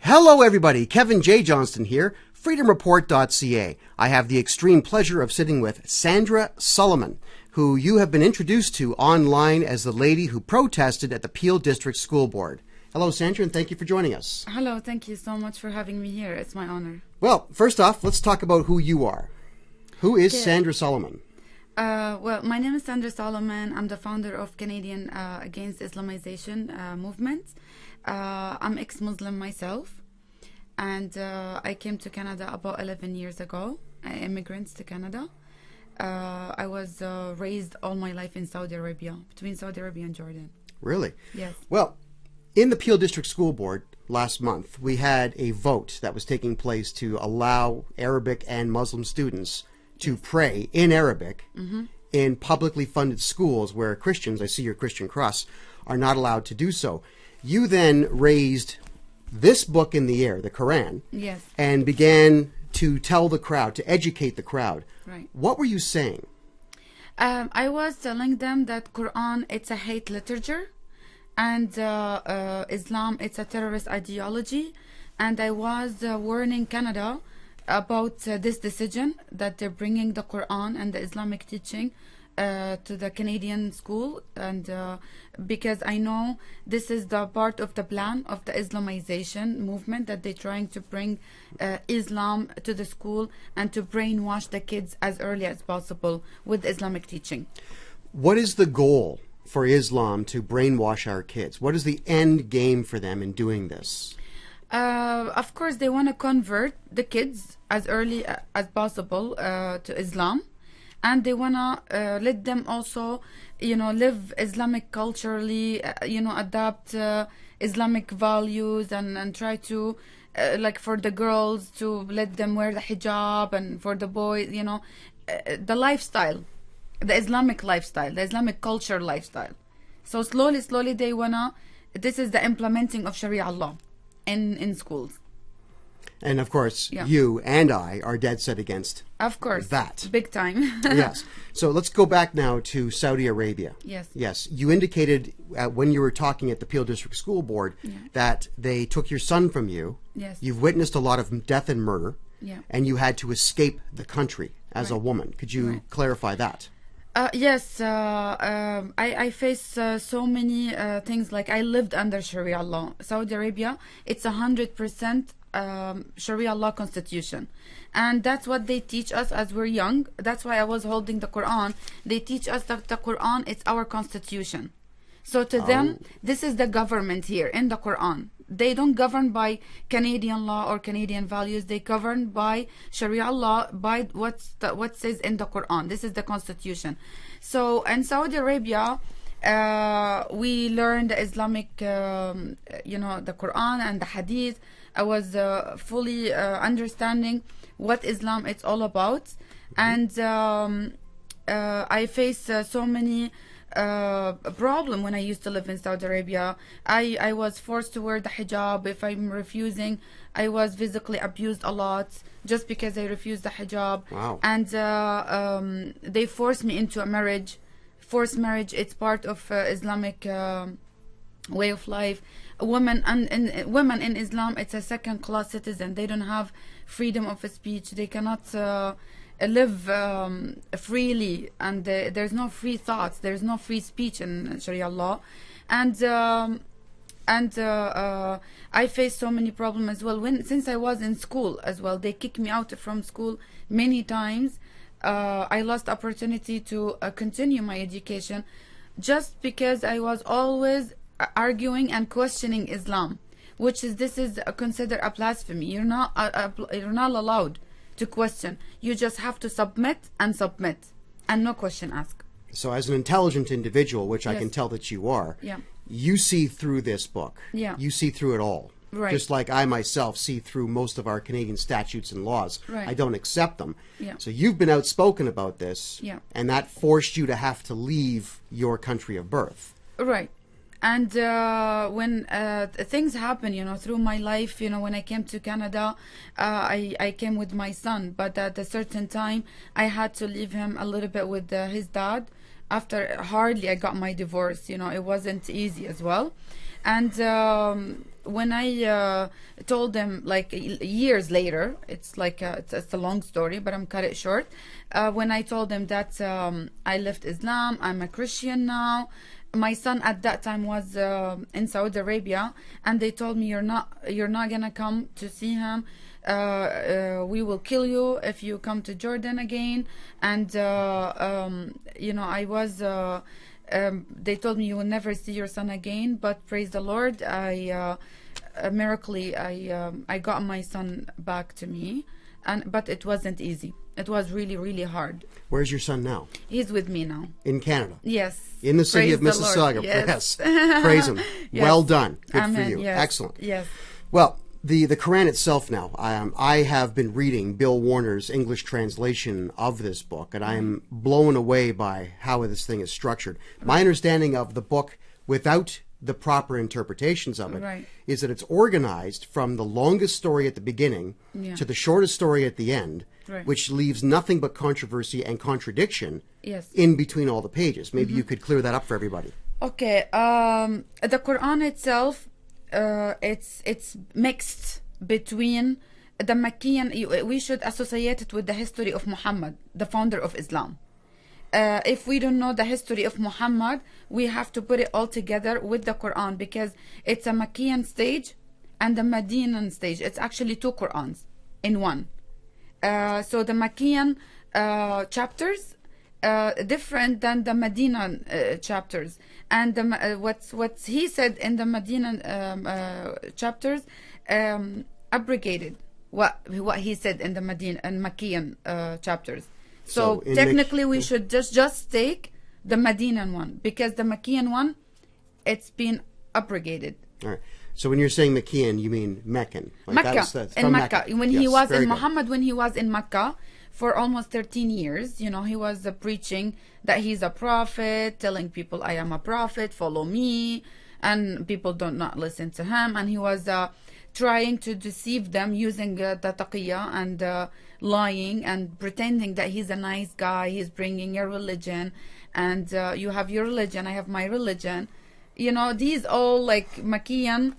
Hello everybody, Kevin J. Johnston here, freedomreport.ca. I have the extreme pleasure of sitting with Sandra Solomon, who you have been introduced to online as the lady who protested at the Peel District School Board. Hello Sandra, and thank you for joining us. Hello, thank you so much for having me here. It's my honor. Well, first off, let's talk about who you are. Who is Sandra Solomon? Well, my name is Sandra Solomon. I'm the founder of Canadian Against Islamization movement. I'm ex-Muslim myself, and I came to Canada about 11 years ago. I immigrant to Canada. I was raised all my life in Saudi Arabia, between Saudi Arabia and Jordan. Really? Yes. Well, in the Peel District School Board last month, we had a vote that was taking place to allow Arabic and Muslim students to pray in Arabic in publicly funded schools where Christians, I see your Christian cross, are not allowed to do so. You then raised this book in the air, the Quran, Yes. and began to tell the crowd, to educate the crowd. Right. What were you saying? I was telling them that Quran, it's a hate literature, and Islam, it's a terrorist ideology, and I was warning Canada about this decision that they're bringing the Quran and the Islamic teaching to the Canadian school, and because I know this is the part of the plan of the Islamization movement, that they're trying to bring Islam to the school and to brainwash the kids as early as possible with Islamic teaching. What is the goal for Islam to brainwash our kids? What is the end game for them in doing this? Of course, they want to convert the kids as early as possible to Islam, and they want to let them also, live Islamic culturally, adapt Islamic values, and try to, like for the girls, to let them wear the hijab, and for the boys, the lifestyle, the Islamic lifestyle, the Islamic culture lifestyle. So slowly they want to, this is the implementing of Sharia law in schools. And of course, you and I are dead set against Of course. that. Big time. Yes. So let's go back now to Saudi Arabia. Yes. Yes. You indicated when you were talking at the Peel District School Board that they took your son from you. Yes. You've witnessed a lot of death and murder. Yeah. And you had to escape the country as a woman. Could you clarify that? Yes, I face so many things. Like, I lived under Sharia law. Saudi Arabia, it's 100% Sharia law constitution, and that's what they teach us as we're young. That's why I was holding the Quran. They teach us that the Quran, it's our constitution. So to them, this is the government here in the Quran. They don't govern by Canadian law or Canadian values. They govern by Sharia law, by what says in the Quran. This is the constitution. So in Saudi Arabia, we learned the Islamic, the Quran and the Hadith. I was fully understanding what Islam it's all about, and I faced so many problem when I used to live in Saudi Arabia. I was forced to wear the hijab. If I'm refusing, I was physically abused a lot just because I refused the hijab. Wow. And they forced me into a marriage. Forced marriage, it's part of Islamic way of life. Women in Islam, it's a second-class citizen. They don't have freedom of speech. They cannot live freely, and there's no free thoughts. There's no free speech in Sharia law, and I faced so many problems as well. Since I was in school as well, they kicked me out from school many times. I lost opportunity to continue my education just because I was always arguing and questioning Islam, which is considered a blasphemy. You're not allowed to question. You just have to submit, and no question asked. So as an intelligent individual, which I can tell that you are, you see through this book. Yeah. You see through it all. Right. Just like I myself see through most of our Canadian statutes and laws. Right. I don't accept them. Yeah. So you've been outspoken about this, and that forced you to have to leave your country of birth. Right. And when things happen, through my life, when I came to Canada, I came with my son, but at a certain time, I had to leave him a little bit with his dad. After hardly I got my divorce, it wasn't easy as well. And when I told them, like years later, it's like it's a long story, but I'm cut it short. When I told them that I left Islam, I'm a Christian now. My son at that time was in Saudi Arabia, and they told me, you're not gonna come to see him. We will kill you if you come to Jordan again. And you know, I was. They told me, you will never see your son again. But praise the Lord, miraculously, I got my son back to me, but it wasn't easy. It was really, really hard. Where's your son now? He's with me now. In Canada? Yes. In the city of Mississauga. Yes. Praise him. Yes. Well done. Good Amen. for you. Yes. Excellent. Yes. Well, the Quran itself now, I have been reading Bill Warner's English translation of this book, and I am blown away by how this thing is structured. My understanding of the book, without the proper interpretations of it, is that it's organized from the longest story at the beginning to the shortest story at the end, which leaves nothing but controversy and contradiction in between all the pages. Maybe you could clear that up for everybody. Okay. The Quran itself, it's mixed between the Makkian. We should associate it with the history of Muhammad, the founder of Islam. If we don't know the history of Muhammad, we have to put it all together with the Quran, because it's a Makkian stage and the Medinan stage. It's actually two Qurans in one. So the Makkian chapters different than the Medinan chapters, and what's he said in the Medinan chapters abrogated what he said in the Makkian chapters. So technically, we should just take the Medinan one, because the Makkian one, it's been abrogated. All right. So when you're saying Makkian, you mean Meccan? Like Mecca. In Mecca. When he was in Muhammad, when he was in Mecca for almost 13 years, you know, he was preaching that he's a prophet, telling people, I am a prophet, follow me, and people don't not listen to him. And he was trying to deceive them using the Taqqyah and lying and pretending that he's a nice guy, he's bringing a religion, and you have your religion, I have my religion. You know, these all like Makkian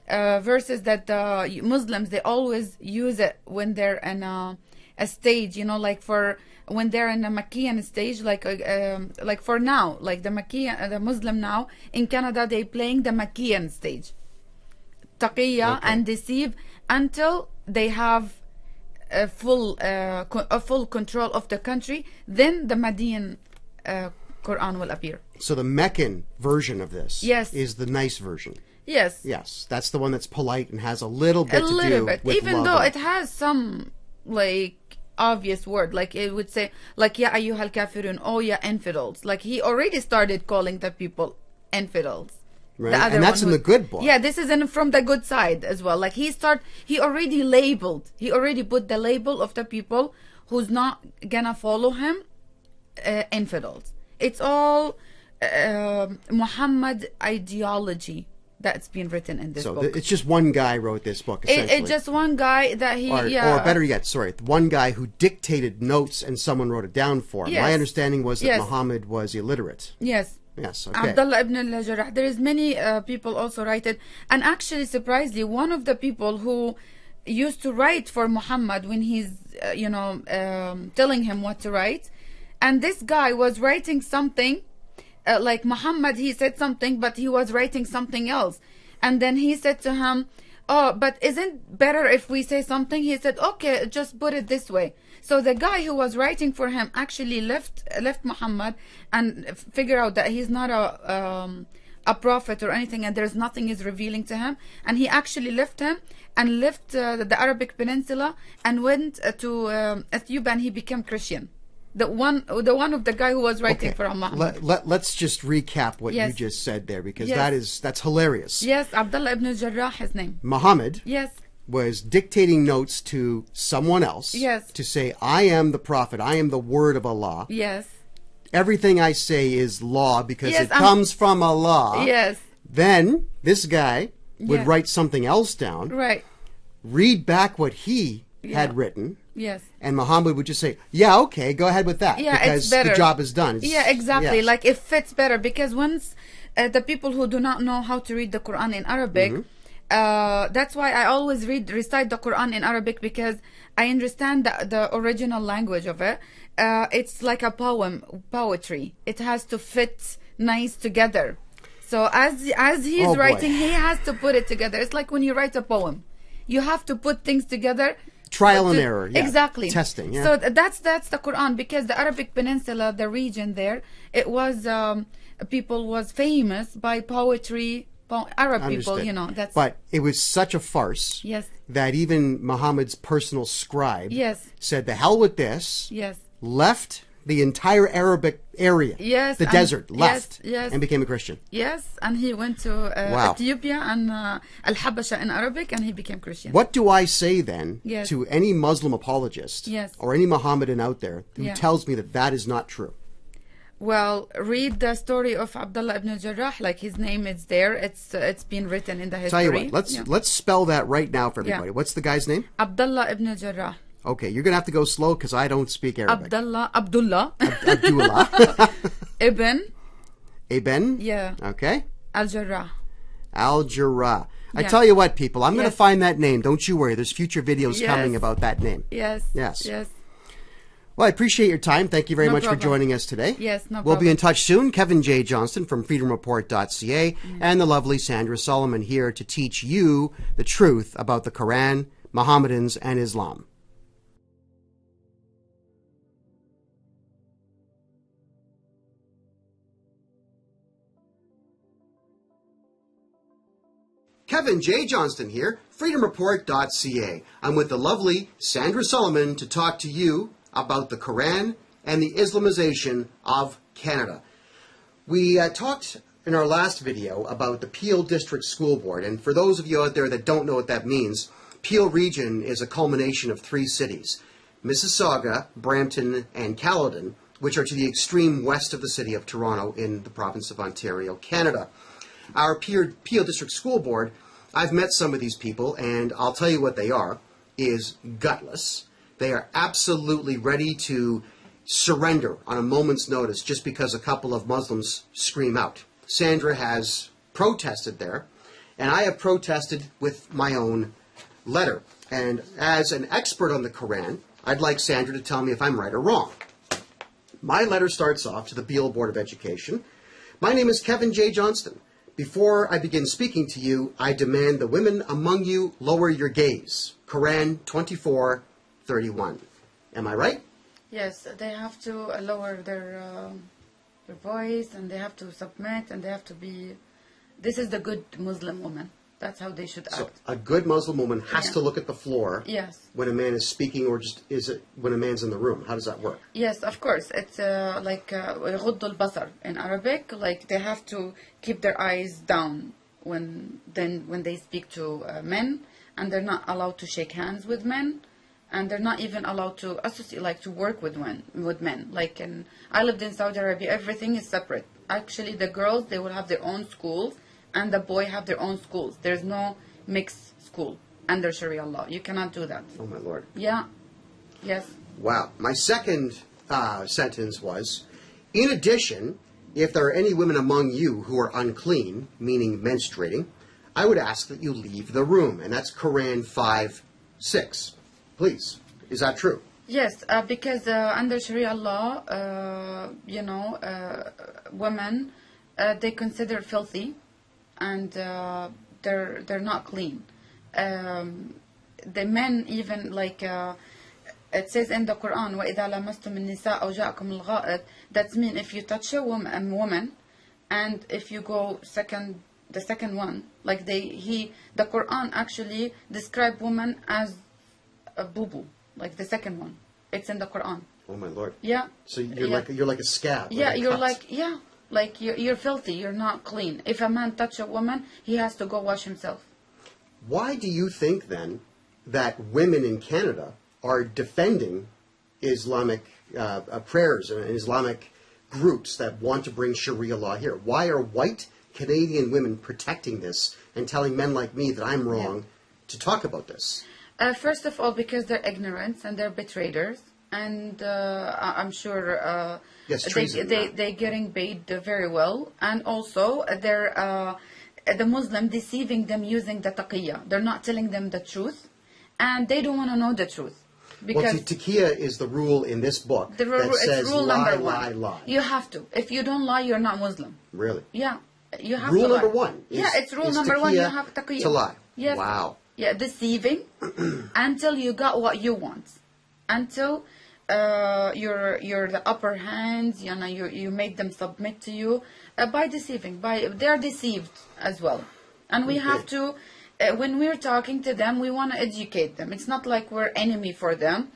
verses that the Muslims, they always use it when they're in a stage, you know, like for when they're in a Makkian stage, like for now, like the Makkian, the Muslim now in Canada, they playing the Makkian stage, Taqqyah, and deceive until they have a full control of the country. Then the Median Quran will appear. So the Meccan version of this is the nice version. Yes. Yes, that's the one that's polite and has a little bit to do with even love, though it has some like obvious word, like it would say like ya ayyuhal kafirun, oh ya infidels. Like he already started calling the people infidels. Right. And that's in the good book. Yeah, this is from the good side as well. Like he already put the label of the people who's not gonna follow him infidels. It's all Muhammad ideology that's been written in this book. So it's just one guy wrote this book, essentially. It's just one guy that or better yet, one guy who dictated notes and someone wrote it down for him. My understanding was that Muhammad was illiterate. Yes. Yes, okay. Abdullah ibn al-Jarrah. There is many people also write it. And actually, surprisingly, one of the people who used to write for Muhammad when he's, telling him what to write, and this guy was writing something, like Muhammad, he said something, but he was writing something else. And then he said to him, oh, but isn't better if we say something? He said, okay, just put it this way. So the guy who was writing for him actually left Muhammad and figured out that he's not a prophet or anything, and there's nothing is revealing to him. And he actually left him and left the Arabic Peninsula and went to Ethiopia, and he became Christian. The one of the guy who was writing for Muhammad. Let's just recap what you just said there, because that's hilarious. Yes, Abdullah ibn Jarrah, his name. Muhammad was dictating notes to someone else to say, I am the prophet, I am the word of Allah. Yes. Everything I say is law because it comes from Allah. Yes. Then this guy would write something else down. Right. Read back what he had written. Yes. And Muhammad would just say, yeah, okay, go ahead with that. Yeah, because it's better. the job is done. Yeah, exactly. Yes. Like it fits better because once the people who do not know how to read the Quran in Arabic, that's why I always recite the Quran in Arabic because I understand the original language of it. It's like a poetry. It has to fit nice together. So as he's Oh, boy. writing, he has to put it together. It's like when you write a poem, you have to put things together. Trial and error. Yeah. Exactly. Testing. Yeah. So that's the Quran because the Arabic Peninsula, the region there, it was people was famous by poetry. Arab people, Understood. you know. That's But it was such a farce. Yes. That even Muhammad's personal scribe. Yes. Said the hell with this. Yes. Left the entire Arabic area. Yes. The desert. Left. Yes. And became a Christian. Yes, and he went to Wow. Ethiopia and Al-Habasha in Arabic, and he became Christian. What do I say then Yes. to any Muslim apologist Yes. or any Mohammedan out there who Yeah. tells me that that is not true? Well, read the story of Abdullah ibn Jarrah. Like his name is there. It's been written in the history. Tell you what, let's spell that right now for everybody. Yeah. What's the guy's name? Abdullah ibn Jarrah. Okay, you're gonna have to go slow because I don't speak Arabic. Abdullah Abdullah. ibn Ibn. Yeah. Okay. Al-Jarrah. Al-Jarrah. I Yeah. tell you what, people, I'm going to Yes. find that name. Don't you worry. There's future videos Yes. coming about that name. Yes. Yes. Yes. Well, I appreciate your time. Thank you very No much problem. for joining us today. Yes, no We'll be problem. in touch soon. Kevin J. Johnston from freedomreport.ca and the lovely Sandra Solomon here to teach you the truth about the Quran, Mohammedans, and Islam. Kevin J. Johnston here, freedomreport.ca. I'm with the lovely Sandra Solomon to talk to you about the Quran and the Islamization of Canada. We talked in our last video about the Peel District School Board, and for those of you out there that don't know what that means, Peel Region is a culmination of 3 cities, Mississauga, Brampton, and Caledon, which are to the extreme west of the city of Toronto in the province of Ontario, Canada. Our Peel District School Board, I've met some of these people, and I'll tell you what they are, is gutless. They are absolutely ready to surrender on a moment's notice just because a couple of Muslims scream out. Sandra has protested there, and I have protested with my own letter. And as an expert on the Quran, I'd like Sandra to tell me if I'm right or wrong. My letter starts off to the Peel Board of Education. My name is Kevin J. Johnston. Before I begin speaking to you, I demand the women among you lower your gaze. Quran 24:31. Am I right? Yes, they have to lower their voice, and they have to submit, and they have to be. This is the good Muslim woman. That's how they should act. So a good Muslim woman has Yeah. to look at the floor Yes. when a man is speaking, or just is it when a man's in the room? How does that work? Yes, of course. It's like غض البصر in Arabic. Like they have to keep their eyes down when they speak to men, and they're not allowed to shake hands with men, and they're not even allowed to associate, like to work with men. Like I lived in Saudi Arabia. Everything is separate. Actually, the girls, they will have their own schools, and the boy have their own schools. There's no mixed school under Sharia law. You cannot do that. Oh my Lord. Yeah. Yes. Wow. My second sentence was, in addition, if there are any women among you who are unclean, meaning menstruating, I would ask that you leave the room. And that's Quran 5:6. Please. Is that true? Yes, because under Sharia law, women, they consider filthy, and they're not clean. The men even like it says in the Quran, وَإِذَا لَمَسْتُمُ النِّسَاءَ أَوْ جَاءَكُمُ الْغَائِطُ. That means if you touch a woman, and if you go the second one, like the Quran actually describe woman as a boo-boo, like the second one. It's in the Quran. Oh my Lord. Yeah. So you're like a scab. Yeah, like a you're cut. like you're filthy. You're not clean. If a man touch a woman, he has to go wash himself. Why do you think then that women in Canada are defending Islamic prayers and Islamic groups that want to bring Sharia law here? Why are white Canadian women protecting this and telling men like me that I'm wrong to talk about this? First of all, because they're ignorant and they're betrayers, and I'm sure Yes, treason, they're getting paid very well, and also they're the Muslim deceiving them using the Taqqyah. They're not telling them the truth, and they don't want to know the truth. Well, Taqqyah is the rule in this book that says it's rule lie, number one. lie, lie. You have to. If you don't lie, you're not Muslim. Really? Yeah, you have rule to lie. number one. It's rule number one. You have Taqqyah. To lie. Yes. Wow. Yeah, deceiving until you got what you want, until you're the upper hands. You know, you make them submit to you by deceiving. They're deceived as well, and we have to. When we're talking to them, we want to educate them. It's not like we're enemy for them.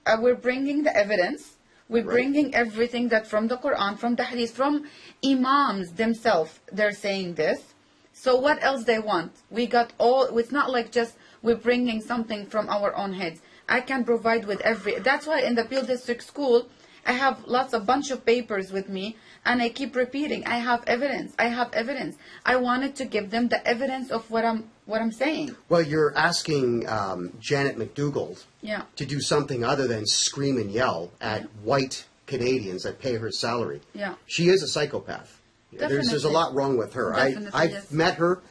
We're bringing the evidence. We're bringing everything that from the Quran, from the Hadith, from Imams themselves. They're saying this. So what else they want? We got all. It's not like just we're bringing something from our own heads. I can provide with every. That's why in the Peel District School, I have bunch of papers with me, and I keep repeating. I have evidence. I have evidence. I wanted to give them the evidence of what I'm saying. Well, you're asking Janet McDougall Yeah. to do something other than scream and yell at white Canadians that pay her salary. Yeah. She is a psychopath. There's a lot wrong with her. I've yes. met her.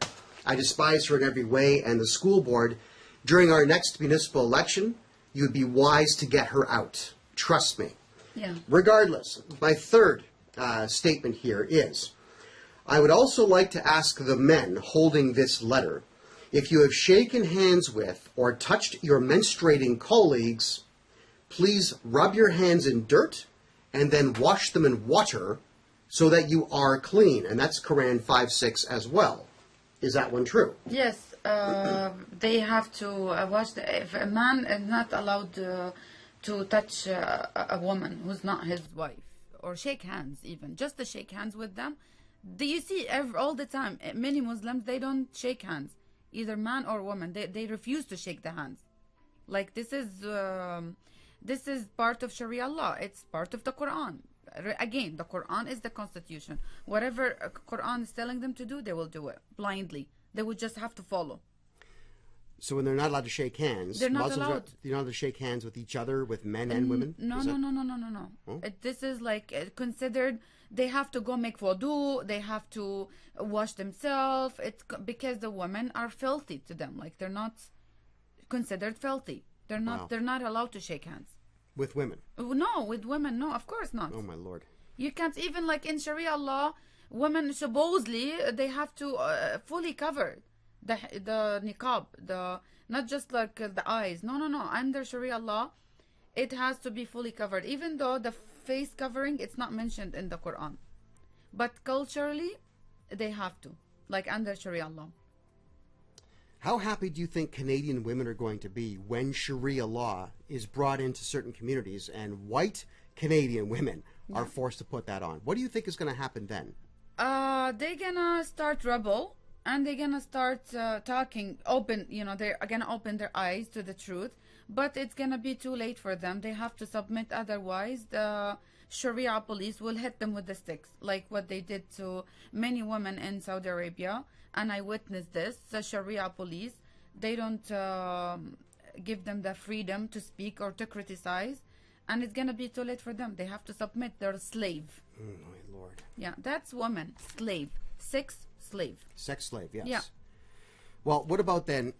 I despise her in every way. And the school board, during our next municipal election, you'd be wise to get her out. Trust me. Yeah. Regardless, my third statement here is, I would also like to ask the men holding this letter, if you have shaken hands with or touched your menstruating colleagues, please rub your hands in dirt and then wash them in water so that you are clean. And that's Quran 5:6 as well. Is that one true? Yes. They have to watch. If a man is not allowed to touch a woman who's not his wife, or shake hands even, just to shake hands with them. Do you see all the time, many Muslims, they don't shake hands, either man or woman. They refuse to shake the hands. Like this is part of Sharia law. It's part of the Quran. Again, the Quran is the constitution. Whatever Quran is telling them to do, they will do it blindly. They would just have to follow. So when they're not allowed to shake hands, they're not Muslims allowed. They're not allowed to shake hands with each other, with men and women? No. Oh? This is like considered. They have to go make wudu. They have to wash themselves. It's because the women are filthy to them. Like they're not considered filthy. They're not. Wow. They're not allowed to shake hands. With women? No, with women, no, of course not. Oh my Lord! You can't even, like in Sharia law, women supposedly they have to fully cover the niqab, not just like the eyes. No. Under Sharia law, it has to be fully covered. Even though the face covering, it's not mentioned in the Quran, but culturally, they have to, like under Sharia law. How happy do you think Canadian women are going to be when Sharia law is brought into certain communities and white Canadian women are forced to put that on? What do you think is going to happen then? They're gonna start rebel, and they're gonna start talking open. You know, they're gonna open their eyes to the truth, but it's gonna be too late for them. They have to submit, otherwise the Sharia police will hit them with the sticks, like what they did to many women in Saudi Arabia. And I witnessed this. The Sharia police, they don't give them the freedom to speak or to criticize, and it's gonna be too late for them. They have to submit. They're a slave. Oh my Lord! Yeah, that's woman, slave, sex slave. Sex slave, yes. Yeah. Well, what about then?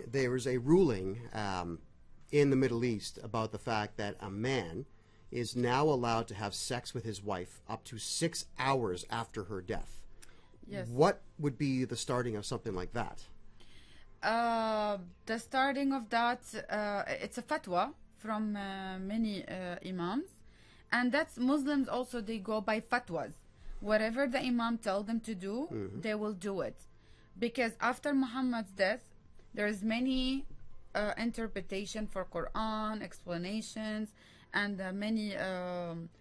There was a ruling in the Middle East about the fact that a man is now allowed to have sex with his wife up to 6 hours after her death. Yes. What would be the starting of something like that? The starting of that, it's a fatwa from many imams, and that's Muslims also, they go by fatwas. Whatever the imam tell them to do, they will do it. Because after Muhammad's death, there's many interpretation for Quran, explanations, and many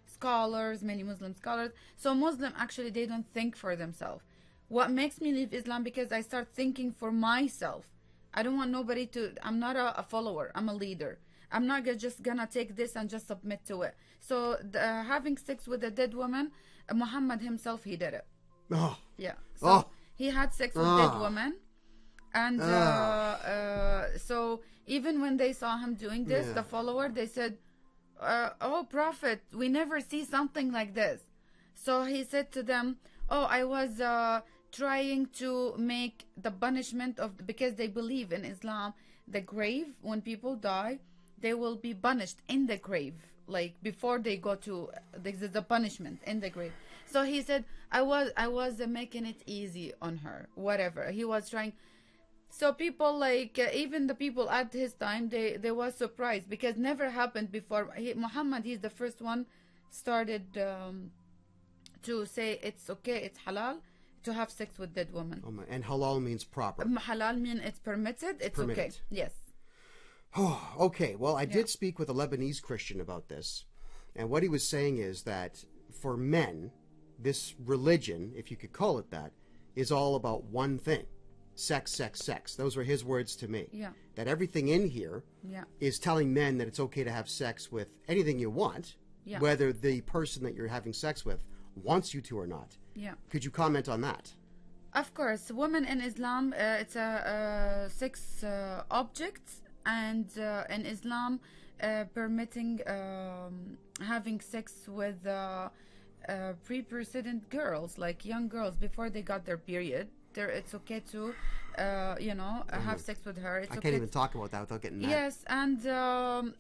scholars, many Muslim scholars. So Muslim, actually, they don't think for themselves. What makes me leave Islam, because I start thinking for myself. I don't want nobody to, I'm not a follower, I'm a leader. I'm not just gonna take this and just submit to it. So having sex with a dead woman, Muhammad himself, he did it. Oh. Yeah. So he had sex with dead women. And so even when they saw him doing this, the follower, they said, oh, Prophet, we never see something like this. So he said to them, oh, I was trying to make the punishment of, because they believe in Islam, the grave, when people die, they will be punished in the grave, like before they go to the punishment in the grave. So he said, I was making it easy on her, whatever. He was trying. So people, like even the people at his time, they were surprised, because never happened before. Muhammad, he's the first one started to say it's okay, it's halal to have sex with dead women. Oh my, and halal means proper. Halal means it's permitted, it's Permitted. okay. Yes. Oh, okay. Well, I did speak with a Lebanese Christian about this, and what he was saying is that for men, this religion, if you could call it that, is all about one thing: sex, sex, sex. Those were his words to me. Yeah. That everything in here Yeah. is telling men that it's okay to have sex with anything you want, Yeah. whether the person that you're having sex with wants you to or not. Yeah. Could you comment on that? Of course, women in Islam, it's a sex object, and in Islam, permitting having sex with pre-precedent girls, like young girls, before they got their period. It's okay to, have sex with her. It's I okay can't even talk about that without getting mad. Yes, and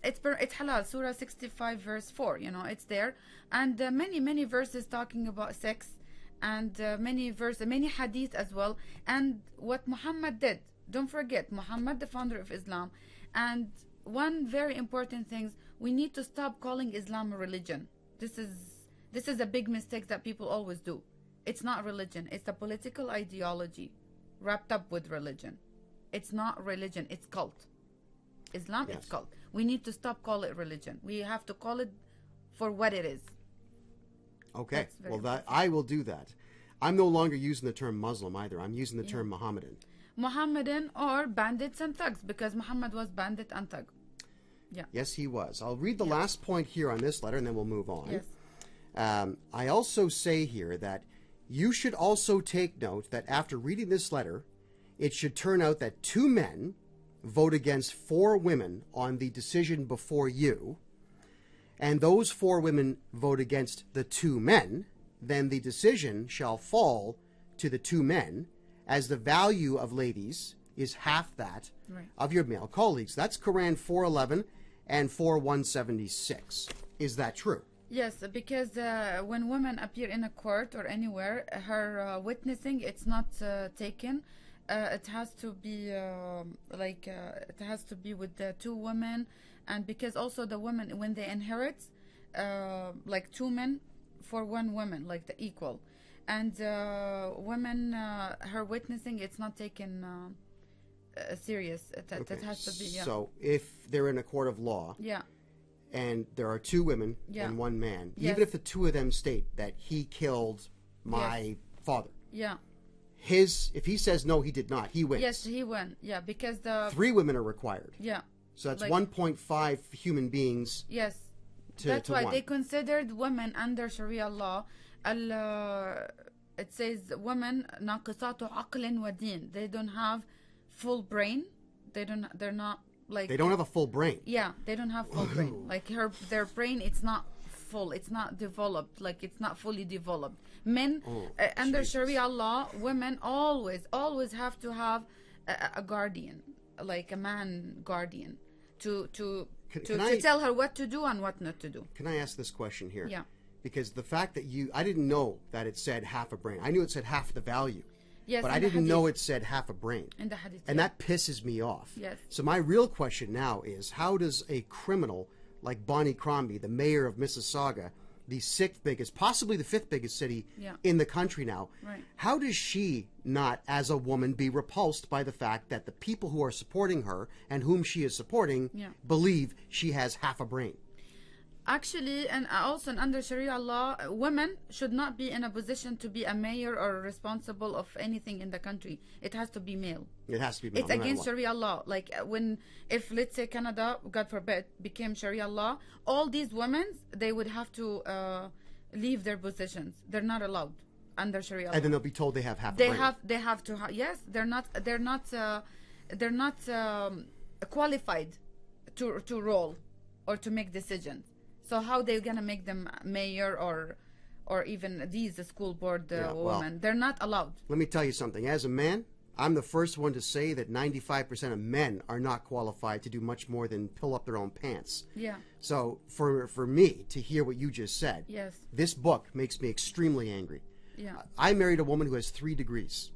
it's halal. Surah 65 verse 4. It's there, and many verses talking about sex, and many hadith as well. And what Muhammad did. Don't forget, Muhammad, the founder of Islam, and one very important thing: we need to stop calling Islam a religion. This is a big mistake that people always do. It's not religion. It's a political ideology wrapped up with religion. It's not religion. It's cult. Islam, Yes. It's cult. We need to stop calling it religion. We have to call it for what it is. Okay. That's very Well, I will do that. I'm no longer using the term Muslim either. I'm using the term Mohammedan. Mohammedan or bandits and thugs, because Muhammad was bandit and thug. Yeah. Yes, he was. I'll read the last point here on this letter, and then we'll move on. Yes. I also say here that you should also take note that after reading this letter, it should turn out that 2 men vote against 4 women on the decision before you, and those 4 women vote against the 2 men, then the decision shall fall to the 2 men, as the value of ladies is half that of your male colleagues. That's Quran 4:11 and 4:176. Is that true? Yes, because when women appear in a court or anywhere, her witnessing, it's not taken. It has to be it has to be with the 2 women, and because also the women, when they inherit, like 2 men for 1 woman, like the equal, and women, her witnessing, it's not taken serious. It has to be. Yeah. So if they're in a court of law, Yeah. and there are 2 women Yeah. and 1 man, Yes. even if the 2 of them state that he killed my father, Yeah. if he says no, he did not, he wins. Yes, he won. Yeah, because the 3 women are required. yeah. So that's Like- 1.5 human beings. Yes. To- That's to why one. they considered women under Sharia law. It says women ناقصات عقل ودين. They don't have full brain. They're not like. They don't have a full brain. Yeah, they don't have full brain. Like their brain, it's not full. It's not developed. Like it's not fully developed. Men under Jesus. Sharia law, women always have to have a guardian, like a man guardian, to Can I- tell her what to do and what not to do. Can I ask this question here? Yeah. Because the fact that I didn't know that it said half a brain. I knew it said half the value. Yes, But in I the didn't know hadith. it said half a brain. In the hadith, And yeah. that pisses me off. Yes. So my real question now is, how does a criminal like Bonnie Crombie, the mayor of Mississauga, the 6th biggest, possibly the 5th biggest city Yeah. in the country now, Right. how does she not, as a woman, be repulsed by the fact that the people who are supporting her and whom she is supporting Yeah. believe she has half a brain? Actually, and also under Sharia law, women should not be in a position to be a mayor or responsible of anything in the country. It has to be male. It has to be male, It's no matter against what. Sharia law. Like if let's say Canada, God forbid, became Sharia law, all these women, they would have to leave their positions. They're not allowed. under Sharia law. And then they'll be told they have half a They brain. have to. Yes, they're not qualified to roll or to make decisions. So how they gonna make them mayor or even these school board women? They're not allowed. Let me tell you something. As a man, I'm the first one to say that 95% of men are not qualified to do much more than pull up their own pants. Yeah. So for me to hear what you just said, Yes. this book makes me extremely angry. Yeah. I married a woman who has 3 degrees.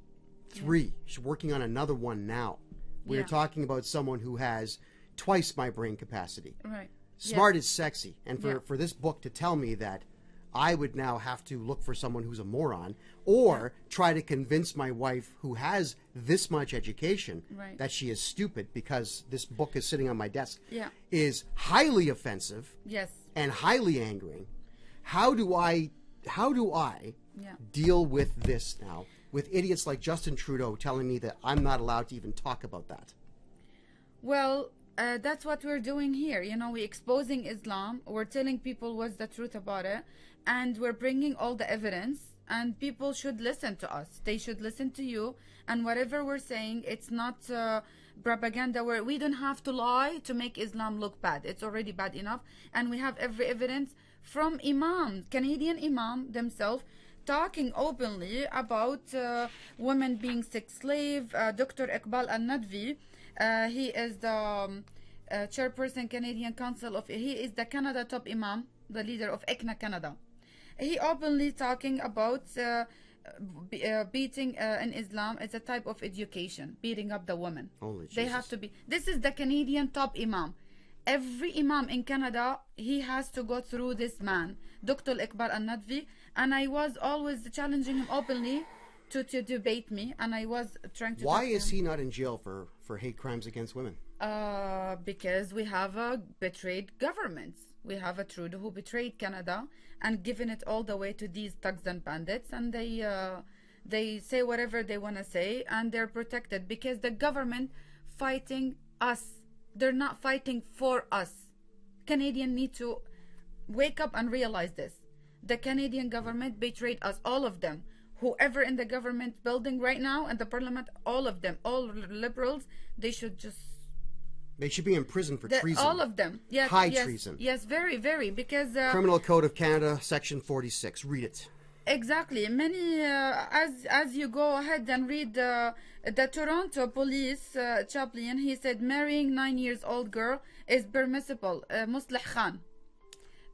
3. She's working on another one now. We're Yeah. talking about someone who has twice my brain capacity. Right. Smart is sexy. And Yeah. for this book to tell me that I would now have to look for someone who's a moron or try to convince my wife who has this much education Right. that she is stupid because this book is sitting on my desk Yeah. is highly offensive Yes. and highly angering. How do I Yeah. deal with this now with idiots like Justin Trudeau telling me that I'm not allowed to even talk about that? Well, that's what we're doing here. You know, we're exposing Islam. We're telling people what's the truth about it. And we're bringing all the evidence. And people should listen to us. They should listen to you. And whatever we're saying, it's not propaganda where we don't have to lie to make Islam look bad. It's already bad enough. And we have every evidence from imams, Canadian imam themselves, talking openly about women being sex slave. Dr. Iqbal Al-Nadvi, he is the chairperson Canadian Council of, he is the Canada top imam, the leader of ECNA Canada. He openly talking about beating in Islam is a type of education, beating up the women. Holy They Jesus. have to be. This is the Canadian top imam. Every imam in Canada, he has to go through this man, Dr. Iqbal Al-Nadvi, and I was always challenging him openly to debate me, and I was trying to. Why talk to is him. he not in jail for hate crimes against women? Because we have a betrayed governments. We have a Trudeau who betrayed Canada and given it all the way to these thugs and bandits, and they say whatever they want to say, and they're protected because the government fighting us. They're not fighting for us. Canadians need to wake up and realize this. The Canadian government betrayed us, all of them. Whoever in the government building right now and the parliament, all of them, all liberals, they should just. They should be in prison for treason. All of them. Yes, High yes, treason. Yes, very, very. Because. Criminal Code of Canada, Section 46. Read it. Exactly. Many, as you go ahead and read the Toronto police chaplain, he said marrying 9 years old girl is permissible. Musleh Khan.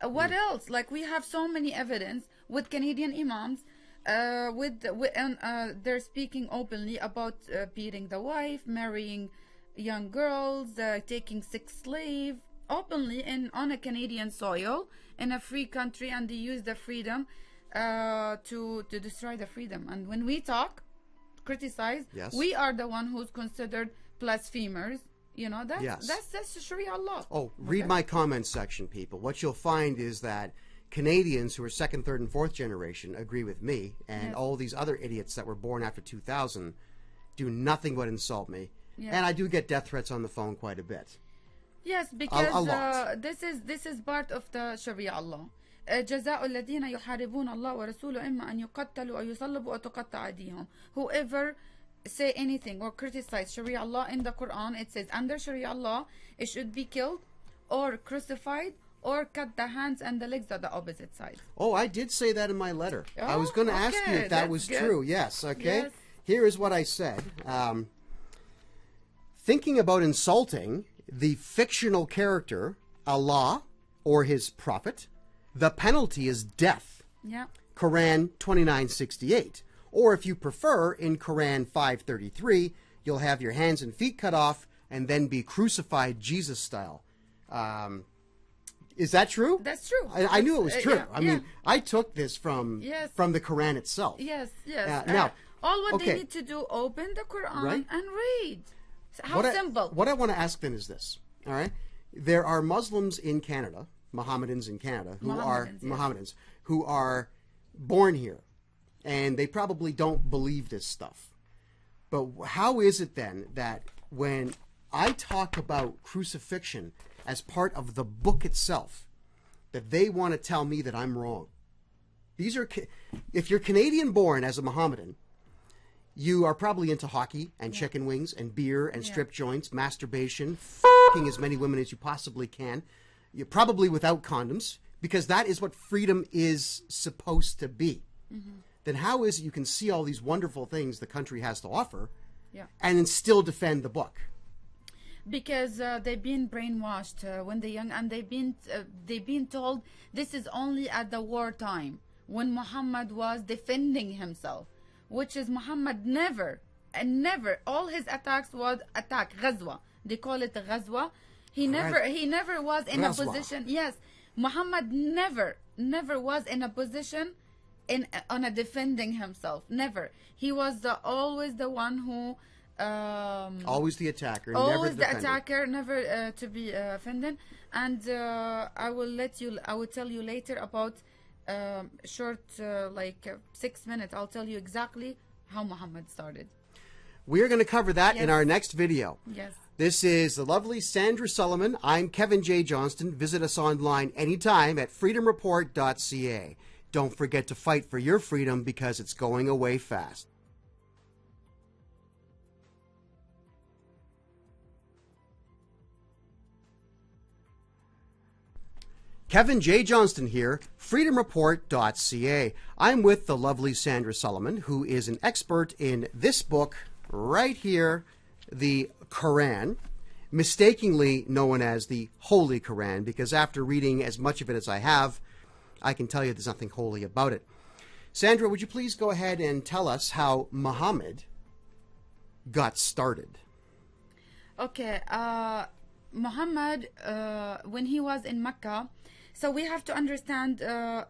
What else? Like we have so many evidence with Canadian imams. They're speaking openly about beating the wife, marrying young girls, taking sex slave openly on a Canadian soil in a free country, and they use the freedom to destroy the freedom. And when we talk, criticize, Yes. we are the one who's considered blasphemers. You know, Yes. that's Sharia law. Oh, read my comments section, people. What you'll find is that Canadians who are second, third, and fourth generation agree with me, and all these other idiots that were born after 2000 do nothing but insult me. Yeah. And I do get death threats on the phone quite a bit. Yes, because a lot. this is part of the Sharia law. جزاء الذين يحاربون الله ورسوله إما أن يقتلوا أو يصلبوا أو تقطع أيديهم. Whoever say anything or criticize Sharia law in the Quran, it says under Sharia law it should be killed or crucified or cut the hands and the legs at the opposite side. Oh, I did say that in my letter. I was going to ask you okay, if that that's was good. true. Yes, okay. Yes. Here is what I said. Thinking about insulting the fictional character, Allah, or his prophet, the penalty is death. Yeah. Quran 29:68. Or if you prefer, in Quran 5:33, you'll have your hands and feet cut off and then be crucified Jesus style. Is that true? That's true. I knew it was true. Yeah, I mean, I took this from Yes. the Quran itself. Yes, yes. Now, all what okay. they need to do, open the Quran Right. and read. How What simple. What I want to ask then is this. All right, there are Muslims in Canada, Mohammedans in Canada, Mohammedans, yes. who are born here, and they probably don't believe this stuff. But how is it then that when I talk about crucifixion as part of the book itself, that they want to tell me that I'm wrong? These are, if you're Canadian born as a Mohammedan, you are probably into hockey and chicken wings and beer and strip joints, masturbation, f***ing as many women as you possibly can. You're probably without condoms, because that is what freedom is supposed to be. Then how is it you can see all these wonderful things the country has to offer and then still defend the book? Because they've been brainwashed when they're young, and they've been told this is only at the wartime when Muhammad was defending himself, which is Muhammad never all his attacks was ghazwa. They call it a ghazwa. He never was in a position. Yes, Muhammad never was in a position on a defending himself. Never. He was always the one who always the attacker, always never the attacker, never to be offended. And I will tell you later about short 6 minutes. I'll tell you exactly how Muhammad started. We're going to cover that in our next video. Yes. This is the lovely Sandra Solomon. I'm Kevin J. Johnston. Visit us online anytime at freedomreport.ca. Don't forget to fight for your freedom, because it's going away fast. Kevin J. Johnston here, freedomreport.ca. I'm with the lovely Sandra Solomon, who is an expert in this book right here, the Quran, mistakenly known as the Holy Quran, because after reading as much of it as I have, I can tell you there's nothing holy about it. Sandra, would you please go ahead and tell us how Muhammad got started? Okay, Muhammad, when he was in Mecca, so we have to understand the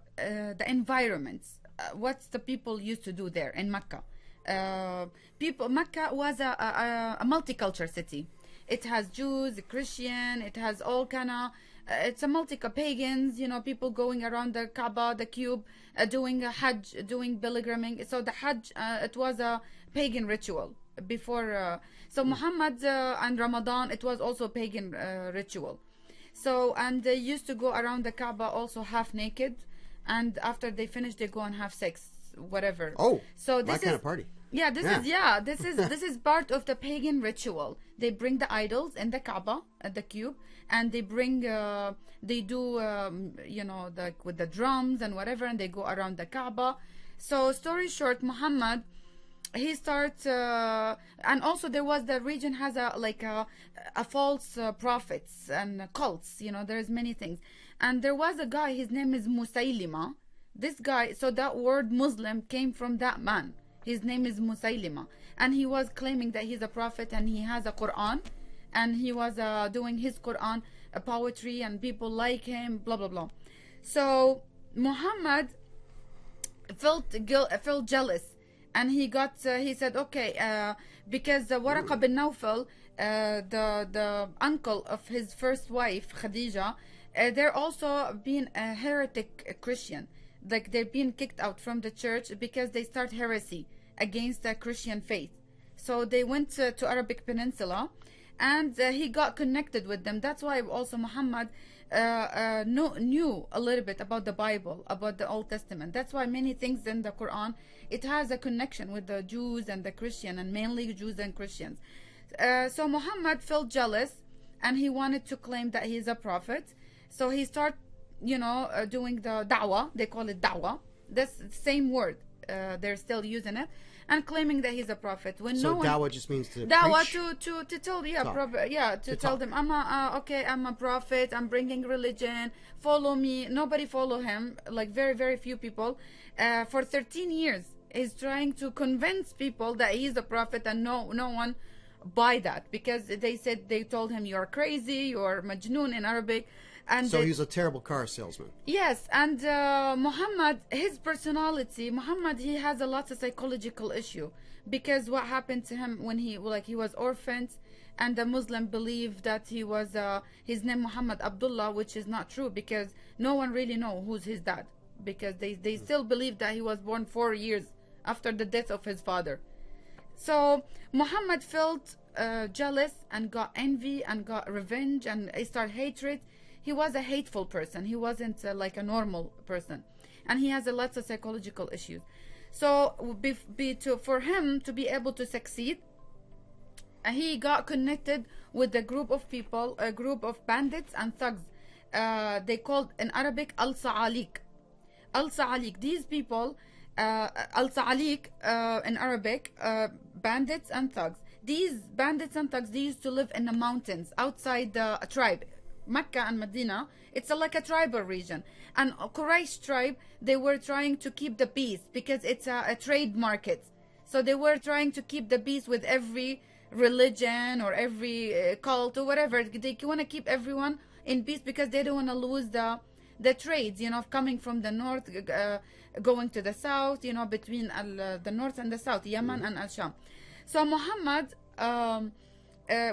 environments. What's the people used to do there in Mecca? Mecca was a multicultural city. It has Jews, Christian, it has all kind of, it's a pagans, people going around the Kaaba, the cube, doing a Hajj, doing pilgriming. So the Hajj, it was a pagan ritual before. So Muhammad and Ramadan, it was also pagan ritual. So, and they used to go around the Kaaba also half naked, and after they finish, they go and have sex, whatever. Oh, so this kind of party. Yeah, this is part of the pagan ritual. They bring the idols in the Kaaba at the cube, and they bring they do with the drums and whatever, and they go around the Kaaba. So story short, Muhammad, he starts and also there was, the region has a false prophets and cults, there's many things. And there was a guy, his name is Musaylima. This guy, so that word Muslim came from that man. His name is Musaylima, and he was claiming that he's a prophet and he has a Quran, and he was doing his Quran poetry, and people like him, blah blah blah. So Muhammad felt jealous, and he said, okay, because Waraqa bin Nawfal, the uncle of his first wife Khadija, they're also being a heretic Christian. Like, they're being kicked out from the church because they start heresy against the Christian faith. So they went to Arabic Peninsula, and he got connected with them. That's why also Muhammad knew a little bit about the Bible, about the Old Testament. That's why many things in the Quran, it has a connection with the Jews and the Christian, and mainly Jews and Christians. So Muhammad felt jealous, and he wanted to claim that he's a prophet. So he started doing the da'wah. They call it da'wah. That's the same word. They're still using it, and claiming that he's a prophet. When so no one, da'wah just means to da'wah preach? to tell tell them I'm a prophet. I'm bringing religion. Follow me. Nobody follow him. Like very few people. For 13 years, he's trying to convince people that he's a prophet, and no one buy that, because they told him you're crazy, you're majnoon in Arabic. And so he's a terrible car salesman. Yes, and Muhammad, his personality, he has a lot of psychological issue, because what happened to him when he was orphaned, and the Muslim believed that he was his name Muhammad Abdullah, which is not true, because no one really know who's his dad, because they still believe that he was born 4 years after the death of his father. So Muhammad felt jealous and got envy and got revenge, and he started hatred. He was a hateful person. He wasn't like a normal person. and he has a lots of psychological issues. So for him to be able to succeed, he got connected with a group of people, a group of bandits and thugs. They called in Arabic al-Sa'alik. Al-Sa'alik. These people, al-Sa'alik in Arabic, bandits and thugs. These bandits and thugs, they used to live in the mountains outside the tribe. Mecca and Medina, it's like a tribal region. And Quraysh tribe, they were trying to keep the peace because it's a trade market. So they were trying to keep the peace with every religion or every cult or whatever. They want to keep everyone in peace because they don't want to lose the trades, you know, coming from the north, going to the south, you know, between the north and the south, Yemen and Al-Sham. So Muhammad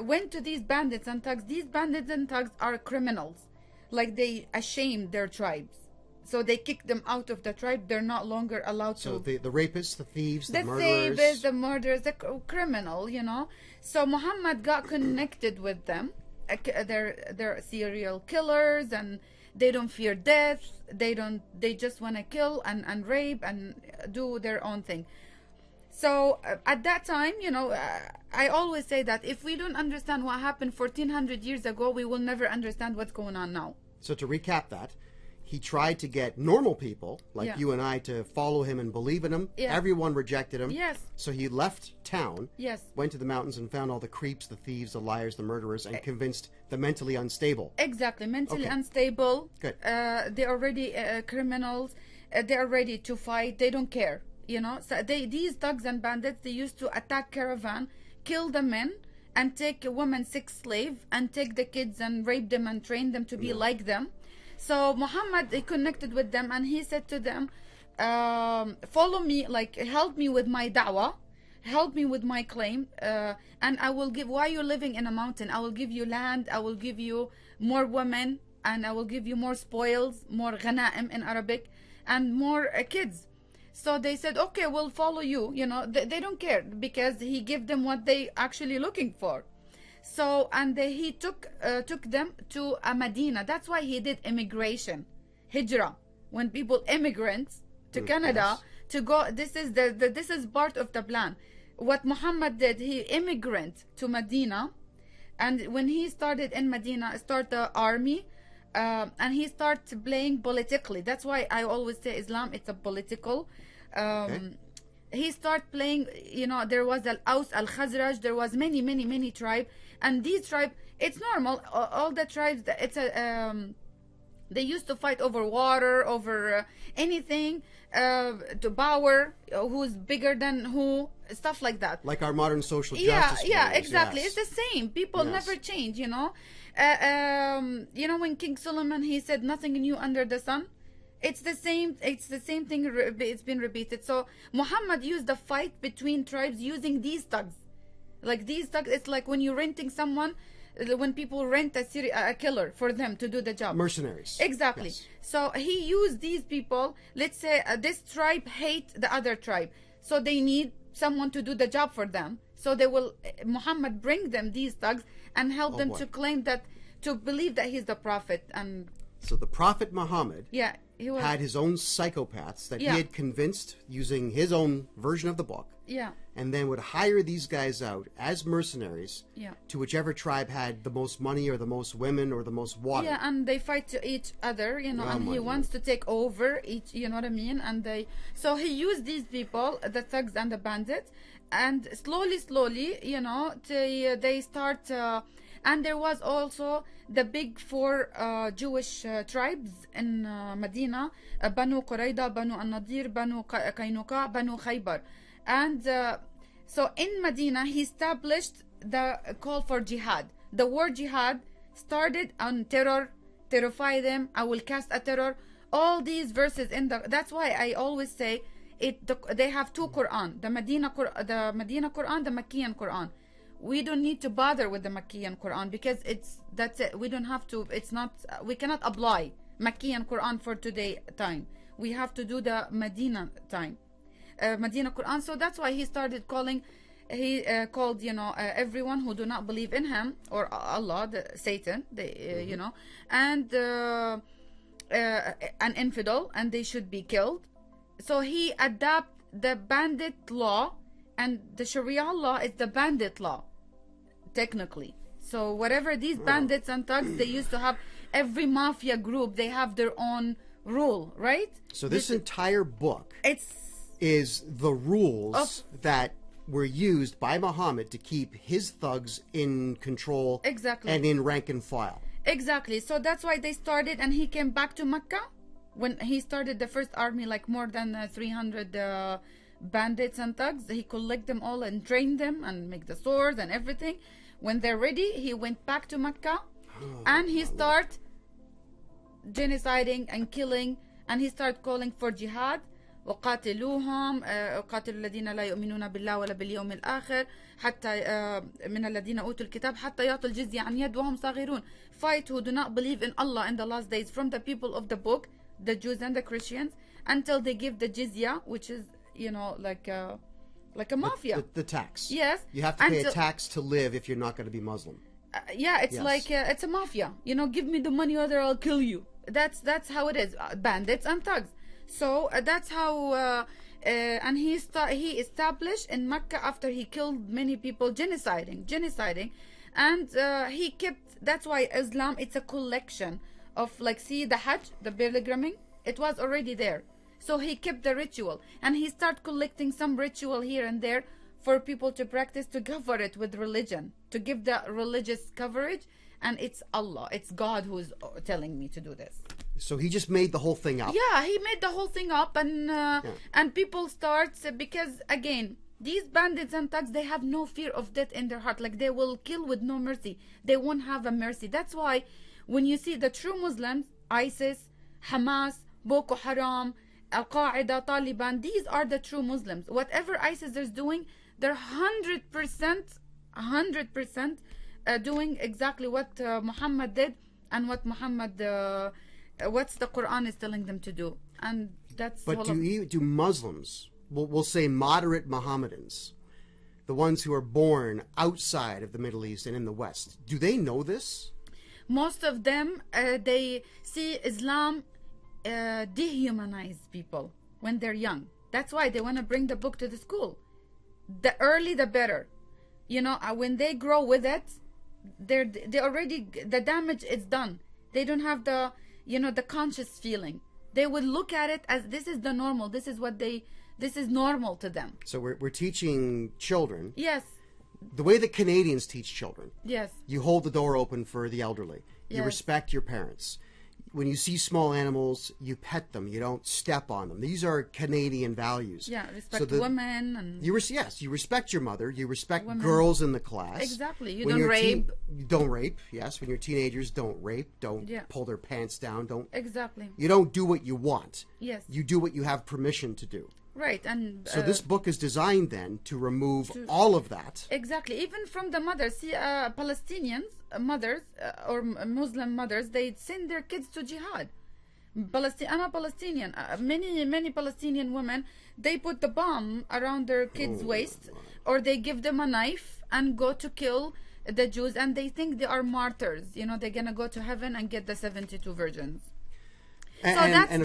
went to these bandits and thugs. These bandits and thugs are criminals. Like, they ashamed their tribes. So they kicked them out of the tribe. They're not longer allowed to. So the rapists, the thieves, the murderers. murderers. The murderers, the criminal, you know. So Muhammad got connected with them. They're serial killers, and they don't fear death. They just want to kill and rape and do their own thing. So at that time, you know, I always say that if we don't understand what happened 1400 years ago, we will never understand what's going on now. So to recap that, he tried to get normal people like Yeah. you and I to follow him and believe in him. Yeah. Everyone rejected him. Yes. So he left town, Yes. went to the mountains and found all the creeps, the thieves, the liars, the murderers, and convinced the mentally unstable. Exactly, mentally Okay. unstable. Good. They're already criminals. They are ready to fight. They don't care, you know. So these thugs and bandits, they used to attack caravan, kill the men, and take women, sex slave, and take the kids and rape them and train them to be like them. So Muhammad, he connected with them, and he said to them, follow me, like, help me with my da'wah, help me with my claim, and I will give, why you're living in a mountain, I will give you land, I will give you more women, and I will give you more spoils, more ghanaim in Arabic, and more kids. So they said, okay, we'll follow you. You know, they don't care because he gave them what they actually looking for. So, and he took them to Medina. That's why he did immigration, Hijra. When people immigrant to Canada to go, this is this is part of the plan. What Muhammad did, he immigrant to Medina, and when he started in Medina, start the army. And he starts playing politically. That's why I always say Islam, it's a political. He started playing, you know, there was Al-Aus, Al-Khazraj, there was many tribes. And these tribes, it's normal, all the tribes, it's a... they used to fight over water, over anything, to power, who's bigger than who, stuff like that. Like our modern social justice. Yeah, warriors, exactly. yes. It's the same. People never change, you know. You know, when King Solomon, he said nothing new under the sun. It's the same thing. It's been repeated. So Muhammad used the fight between tribes using these thugs. Like these thugs, it's like when you're renting someone, when people rent a killer for them to do the job. Mercenaries. Exactly. Yes. So he used these people. Let's say this tribe hate the other tribe, so they need someone to do the job for them. So they will, Muhammad bring them these thugs and help them to claim that, to believe that he's the prophet. And so the Prophet Muhammad he was, had his own psychopaths that he Yeah. had convinced using his own version of the book. And then would hire these guys out as mercenaries to whichever tribe had the most money or the most women or the most water. Yeah, and they fight to each other, you know, and he wants to take over each, you know what I mean? And so he used these people, the thugs and the bandits, and slowly, you know, they start, and there was also the big four Jewish tribes in Medina, Banu Qurayda, Banu An-Nadir, Banu Qaynuqa, Banu Khaybar. And so in Medina, he established the call for jihad. The word jihad started on terror, terrify them, I will cast a terror. All these verses that's why I always say they have two Quran, the Medina Quran, the Makkiyan Quran. We don't need to bother with the Makkiyan Quran because that's it. We don't have to, we cannot apply Makkiyan Quran for today time. We have to do the Medina time. Medina Quran. So that's why he started calling, called, you know, everyone who do not believe in him or Allah, Satan, you know, and an infidel and they should be killed. So he adapt the bandit law, and the Sharia law is the bandit law, technically. So whatever these bandits and thugs, they used to have, every mafia group, they have their own rule, right? So this entire book It's is the rules that were used by Muhammad to keep his thugs in control, Exactly. and in rank and file. exactly. So that's why they started, and he came back to Mecca when he started the first army, like more than 300 bandits and thugs. He collect them all and train them and make the swords and everything. When they're ready, he went back to Mecca, and he start genociding and killing, and he start calling for jihad. وقاتلوهم قاتلوا الذين لا يؤمنون بالله ولا باليوم الآخر حتى من الذين أوتوا الكتاب حتى يعطوا الجزية عن يد وهم صاغرون. Fight who do not believe in Allah in the last days from the people of the book, the Jews and the Christians, until they give the jizya, which is, you know, like a mafia. The tax. Yes. You have to pay a tax to live if you're not going to be Muslim. Yeah, it's Yes. like it's a mafia. You know, give me the money, other I'll kill you. That's how it is. Bandits and thugs. So that's how. And he established in Mecca after he killed many people, genociding, and he kept. That's why Islam, it's a collection of, like, see the Hajj, the pilgriming. It was already there. So he kept the ritual, and he started collecting some ritual here and there for people to practice, to cover it with religion, to give the religious coverage. And it's Allah, it's God who's telling me to do this. So he just made the whole thing up. Yeah, he made the whole thing up, and people start, because again, these bandits and thugs, they have no fear of death in their heart. Like, they will kill with no mercy. They won't have a mercy. That's why when you see the true Muslims, ISIS, Hamas, Boko Haram, Al-Qaeda, Taliban, these are the true Muslims. Whatever ISIS is doing, they're 100% doing exactly what Muhammad did, and what Muhammad, what's the Quran is telling them to do. And that's. But do Muslims, we'll say moderate Mohammedans, the ones who are born outside of the Middle East and in the West, do they know this? Most of them, they see Islam dehumanize people when they're young. That's why they want to bring the book to the school. The early, the better. You know, when they grow with it, they already, the damage is done. They don't have the, you know, the conscious feeling. They would look at it as this is the normal. This is what this is normal to them. So we're teaching children. Yes. The way that Canadians teach children. Yes. You hold the door open for the elderly. You Yes. respect your parents. When you see small animals, you pet them. You don't step on them. These are Canadian values. Yeah, respect women and. You respect your mother. You respect Women. girls in the class. Exactly. You When don't you're rape. You don't rape. Yes. When you're teenagers, don't rape. Don't Yeah. pull their pants down. Don't. Exactly. You don't do what you want. Yes. You do what you have permission to do. Right. And. So this book is designed then to remove all of that. Exactly. Even from the mothers. See, Palestinians mothers or Muslim mothers, they send their kids to jihad. I'm a Palestinian. Many Palestinian women, they put the bomb around their kids' waist, or they give them a knife and go to kill the Jews, and they think they are martyrs. You know, they're gonna go to heaven and get the 72 virgins. So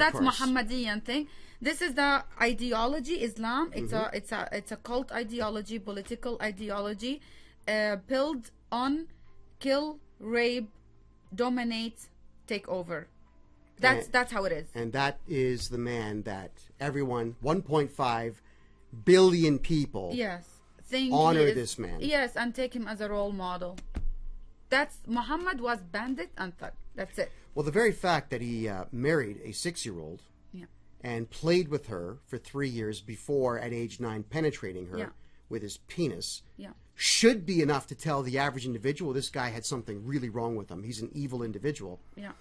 that's Muhammadian thing. This is the ideology, Islam. It's a cult ideology, political ideology, built on kill, rape, dominate, take over. That's how it is. And that is the man that everyone, 1.5 billion people, Yes, think honor this man. Yes, and take him as a role model. That's Muhammad was bandit and thug. That's it. Well, the very fact that he married a 6-year-old and played with her for 3 years before, at age 9, penetrating her with his penis should be enough to tell the average individual this guy had something really wrong with him. He's an evil individual. Yeah.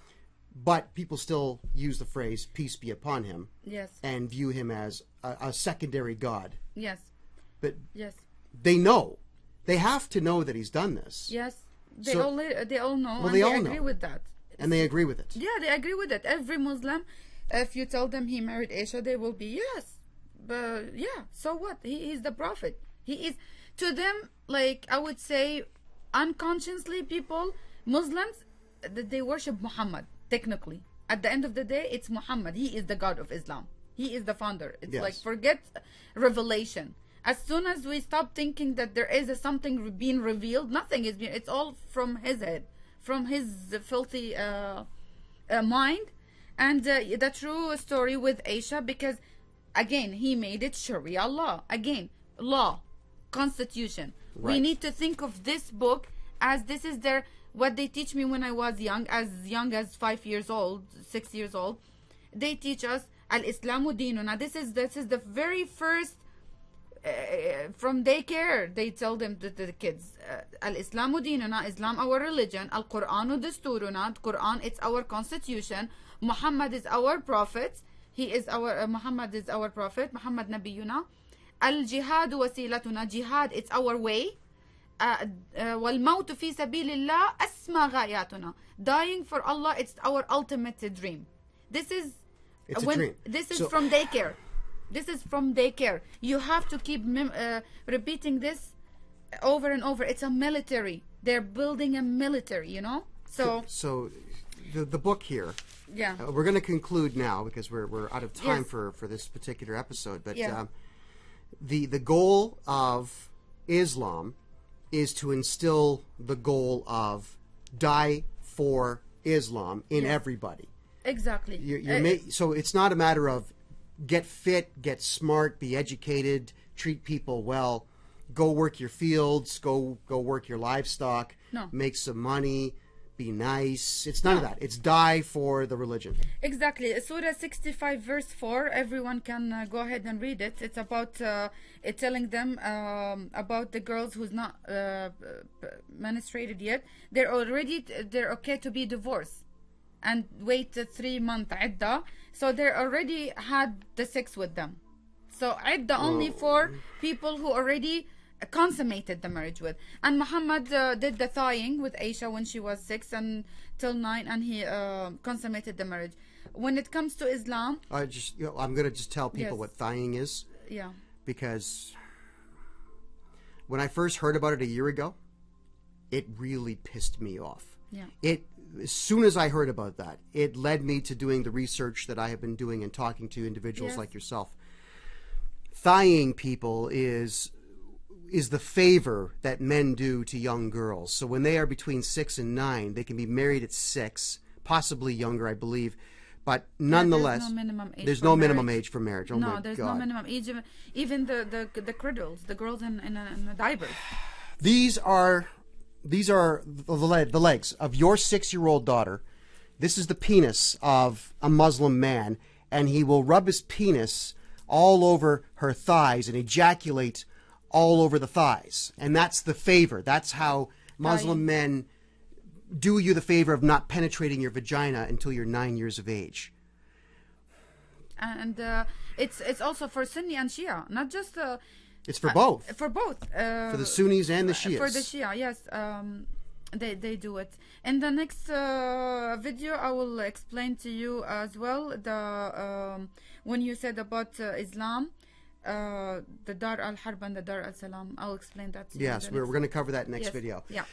But people still use the phrase "peace be upon him," Yes. and view him as a secondary god. Yes. But Yes. they know, they have to know that he's done this. Yes. They So- all know. Well, And they they all agree know. with that. And they agree with it. Yeah, they agree with it. Every Muslim, if you tell them he married Aisha, they will be yes, but yeah. So what? He is the prophet. He is to them, like, I would say, unconsciously, people, Muslims, they worship Muhammad technically, At the end of the day, it's Muhammad. He is the God of Islam. He is the founder. It's Yes. like, forget revelation. As soon as we stop thinking that there is something being revealed, nothing is being. It's all from his head, from his filthy mind. And the true story with Aisha, because again, he made it Sharia law. Again, law, constitution. We Right. need to think of this book as this is their what they teach me when I was young as 5 years old, 6 years old. They teach us al-Islamu dinuna. This is the very first from daycare. They tell them to the kids, al-Islamu dinuna, Islam our religion, al-Qur'anu dasturuna, Quran it's our constitution, Muhammad is our prophet. He is our Muhammad is our prophet. Muhammad nabiyuna. Al-Jihad wasilatuna. Jihad it's our way. والموت في سبيل الله أسمى غاياتنا. Dying for Allah, it's our ultimate dream. This is It's a dream. This is So- from daycare. This is from daycare. You have to keep repeating this over and over. It's a military. They're building a military, you know. So the book here. Yeah. We're going to conclude now because we're out of time Yes. for this particular episode. But Yeah. the goal of Islam is to instill the goal of die for Islam in Yes. everybody. Exactly. So it's not a matter of get fit, get smart, be educated, treat people well, go work your fields, go work your livestock, No. make some money, be nice. It's none of that. It's die for the religion. Exactly. Surah 65 verse 4, everyone can go ahead and read it. It's about it telling them about the girls who's not menstruated yet. They're okay to be divorced and wait 3 month idda. So they already had the sex with them. So idda only for people who already consummated the marriage with. And Muhammad did the thawing with Aisha when she was 6 and till 9, and he consummated the marriage. When it comes to Islam, I'm going to just tell people Yes. what thawing is, yeah, because when I first heard about it a year ago, it really pissed me off. yeah, As soon as I heard about that, it led me to doing the research that I have been doing and talking to individuals Yes. like yourself. Thawing people is the favor that men do to young girls. So when they are between 6 and 9, they can be married at 6, possibly younger, I believe. But nonetheless, there's no minimum age there's for no minimum marriage. age for marriage. Oh no, my there's God. no minimum age. Even the cradles, the girls in a diaper. These are the legs of your 6-year-old daughter. This is the penis of a Muslim man, and he will rub his penis all over her thighs and ejaculate all over the thighs. And that's the favor. That's how Muslim men do you the favor of not penetrating your vagina until you're 9 years of age. And it's also for Sunni and Shia, not just It's for both. for both. For the Sunnis and the Shias. For the Shia, yes. They do it. In the next video, I will explain to you as well the when you said about Islam, the Dar al-Harb and the Dar al-Salam. I'll explain that to you. Yes, we're going to cover that next Yes, video. yeah.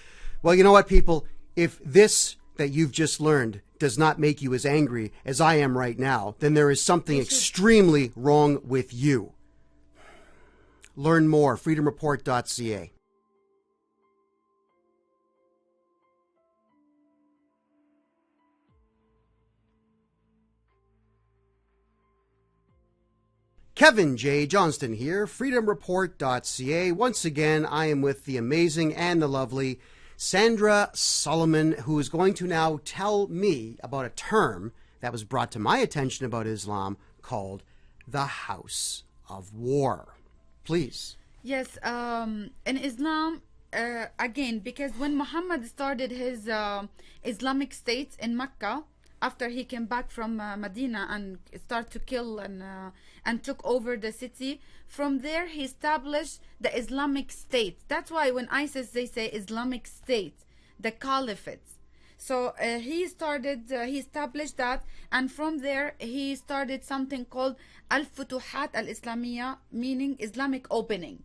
Well, you know what, people? If this that you've just learned does not make you as angry as I am right now, then there is something extremely wrong with you. Learn more, freedomreport.ca. Kevin J. Johnston here, freedomreport.ca. Once again, I am with the amazing and the lovely Sandra Solomon, who is going to now tell me about a term that was brought to my attention about Islam called the House of War. Please. Yes, in Islam, again, because when Muhammad started his Islamic State in Mecca, after he came back from Medina and started to kill and took over the city, from there he established the Islamic State. That's why when ISIS, they say Islamic State, the Caliphate. So he established that, and from there he started something called Al-Futuhat Al-Islamiyya, meaning Islamic opening,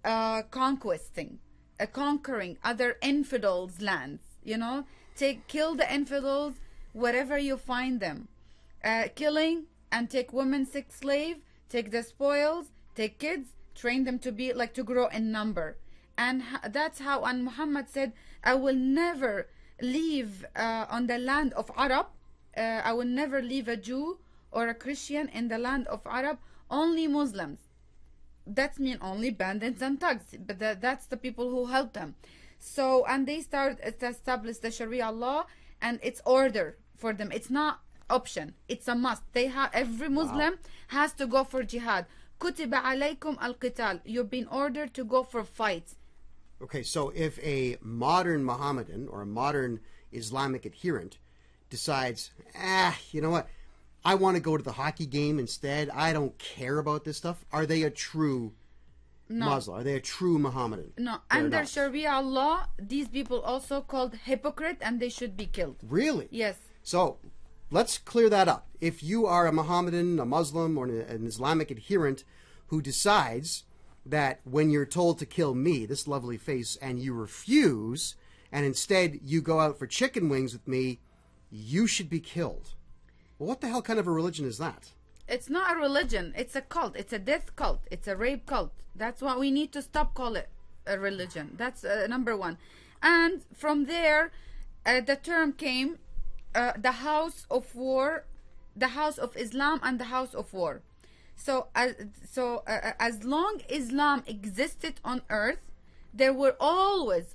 conquering other infidels' lands, kill the infidels, wherever you find them, killing and take women sex slave, take the spoils, take kids, train them to be like to grow in number. And that's how, and Muhammad said, I will never leave on the land of Arab, I will never leave a Jew or a Christian in the land of Arab, only Muslims. That means only bandits and thugs, but that's the people who help them. So, and they start to establish the Sharia law, and it's order for them. It's not option, it's a must. They have, every Muslim has to go for jihad. Kutiba alaykum al-qital. You've been ordered to go for fights. Okay, so if a modern Mohammedan or a modern Islamic adherent decides, you know what, I want to go to the hockey game instead, I don't care about this stuff, are they a true Muslim? Are they a true Mohammedan? No, under Sharia law, these people also called hypocrite, and they should be killed. Really? Yes. So, let's clear that up. If you are a Mohammedan, a Muslim, or an Islamic adherent who decides that when you're told to kill me, this lovely face, and you refuse, and instead you go out for chicken wings with me, you should be killed. Well, what the hell kind of a religion is that? It's not a religion. It's a cult. It's a death cult. It's a rape cult. That's why we need to stop call it a religion. That's number one. And from there, the term came, the house of war, the house of Islam and the house of war. So as long Islam existed on earth, there will always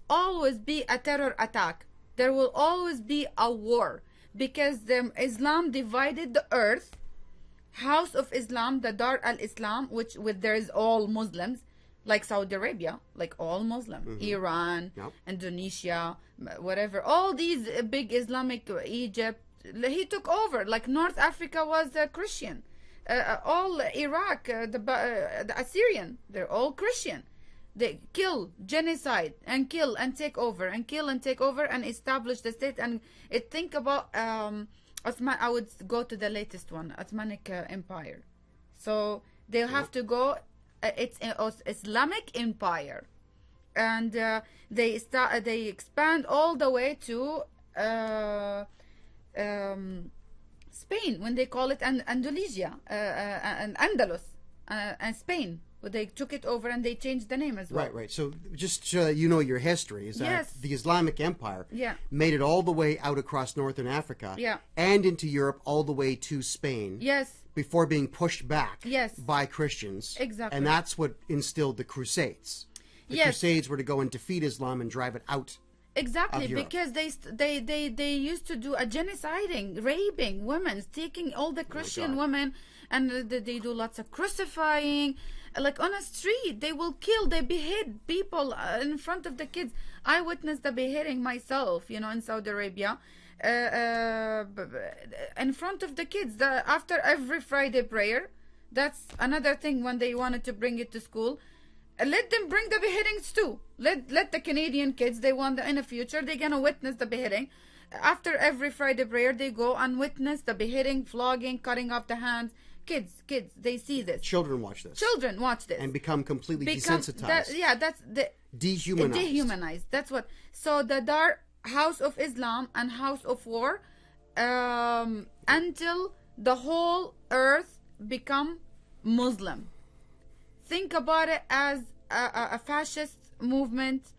be a terror attack. There will always be a war, because Islam divided the earth. House of Islam, the Dar al-Islam, which there is all Muslims, like Saudi Arabia, like all Muslim, Iran, Indonesia, whatever, all these big Islamic, Egypt, he took over. Like North Africa was Christian. All Iraq, the Assyrian, they're all Christian. They kill, genocide, and kill and take over, and kill and take over, and establish the state. And think about Ottoman. I would go to the latest one, Ottomanic Empire. So they'll have to go. It's Islamic Empire, and they expand all the way to Spain, when they call it Andalusia, and Andalus, and Spain. But they took it over and they changed the name as well. Right. So just so that you know your history, is that the Islamic Empire made it all the way out across northern Africa and into Europe all the way to Spain. Yes. Before being pushed back by Christians. Exactly. And that's what instilled the Crusades. The Crusades were to go and defeat Islam and drive it out. Exactly, because they used to do a genociding, raping women, taking all the Christian women, and they do lots of crucifying. Like on a street, they will kill, they behead people in front of the kids. I witnessed the beheading myself, in Saudi Arabia, in front of the kids. After every Friday prayer, that's another thing when they wanted to bring it to school. Let them bring the beheadings too. Let the Canadian kids, they want in the future, they're going to witness the beheading. After every Friday prayer, they go and witness the beheading, flogging, cutting off the hands. Kids, they see this. Children watch this. And become completely desensitized. That's the... Dehumanized. Dehumanized. That's what... So the Dar, House of Islam and House of War, until the whole earth become Muslim. Think about it as a fascist movement.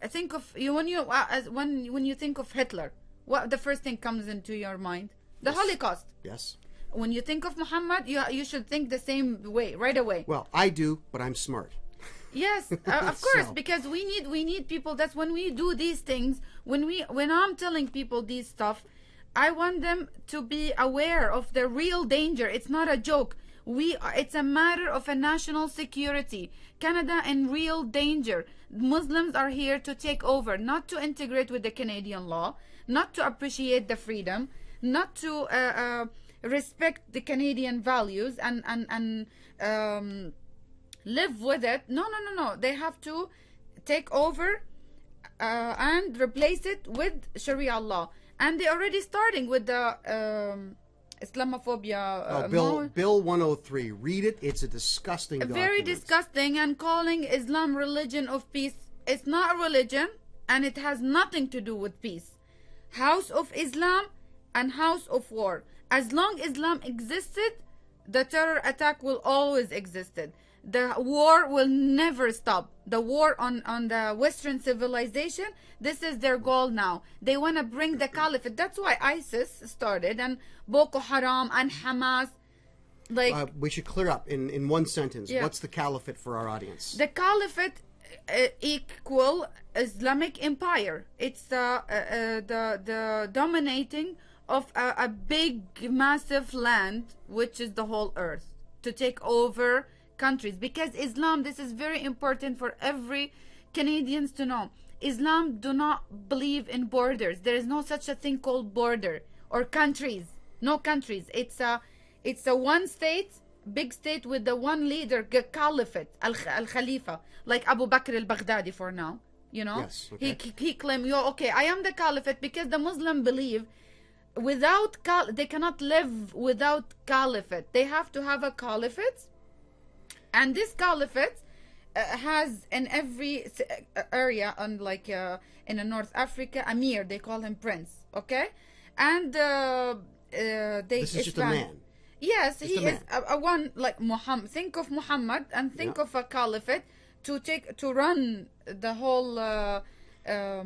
Think of when you think of Hitler, what the first thing comes into your mind? The Holocaust. Yes. When you think of Muhammad, you should think the same way right away. Well, I do, but I'm smart. Yes, of course, because we need people. That's when we do these things. When I'm telling people these stuff, I want them to be aware of the real danger. It's not a joke. It's a matter of a national security. Canada in real danger. Muslims are here to take over, not to integrate with the Canadian law, not to appreciate the freedom, not to respect the Canadian values and live with it. No. They have to take over and replace it with Sharia law. And they're already starting with the Islamophobia. Bill 103. Read it. It's a disgusting document. Very disgusting, and calling Islam religion of peace. It's not a religion, and it has nothing to do with peace. House of Islam and House of War. As long Islam existed, the terror attack will always existed. The war will never stop. The war on the Western civilization, this is their goal now. They want to bring the caliphate. That's why ISIS started, and Boko Haram and Hamas. Like, we should clear up in one sentence. Yeah. What's the caliphate for our audience? The caliphate equal Islamic empire. It's the dominating of a big, massive land, which is the whole earth, to take over countries. Because Islam, this is very important for every Canadians to know. Islam do not believe in borders. There is no such a thing called border or countries. No countries. It's a one state, big state with the one leader, caliphate, al-Khalifa, like Abu Bakr al-Baghdadi for now. You know, yes, okay. he claimed, okay, I am the caliphate, because the Muslim believe they cannot live without caliphate. They have to have a caliphate, and this caliphate has in every area, on like in North Africa, Amir, they call him prince, okay, and this is just a man. Yes, he is a one, like Muhammad. Think of Muhammad and think of a caliphate to run the whole.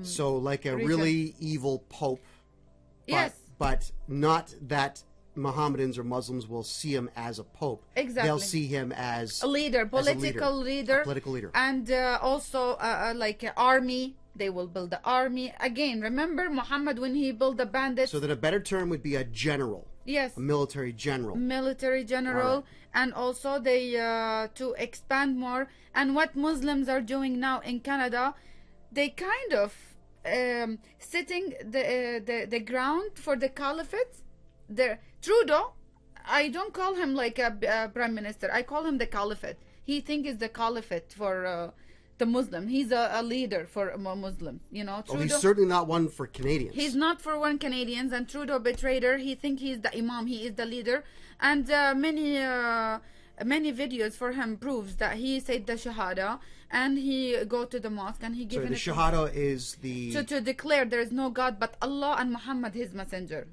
So like a region. really evil pope. Yes. But not that Mohammedans or Muslims will see him as a pope. Exactly. They'll see him as a leader, political leader. A political leader. And also like an army. They will build the army. Again, remember Muhammad when he built the bandits? So that a better term would be a general. Yes. A military general. Military general. Right. And also they to expand more. And what Muslims are doing now in Canada, they kind of setting the ground for the caliphate. Trudeau, I don't call him like a prime minister. I call him the caliphate. He thinks it's the caliphate for the Muslim. He's a leader for Muslims. You know, Trudeau. Oh, he's certainly not one for Canadians. He's not for one Canadians. And Trudeau betrayed her. He thinks he's the imam. He is the leader. And many videos for him proves that he said the Shahada, and he go to the mosque and he So given the Shahada is the to declare there is no God but Allah and Muhammad his messenger.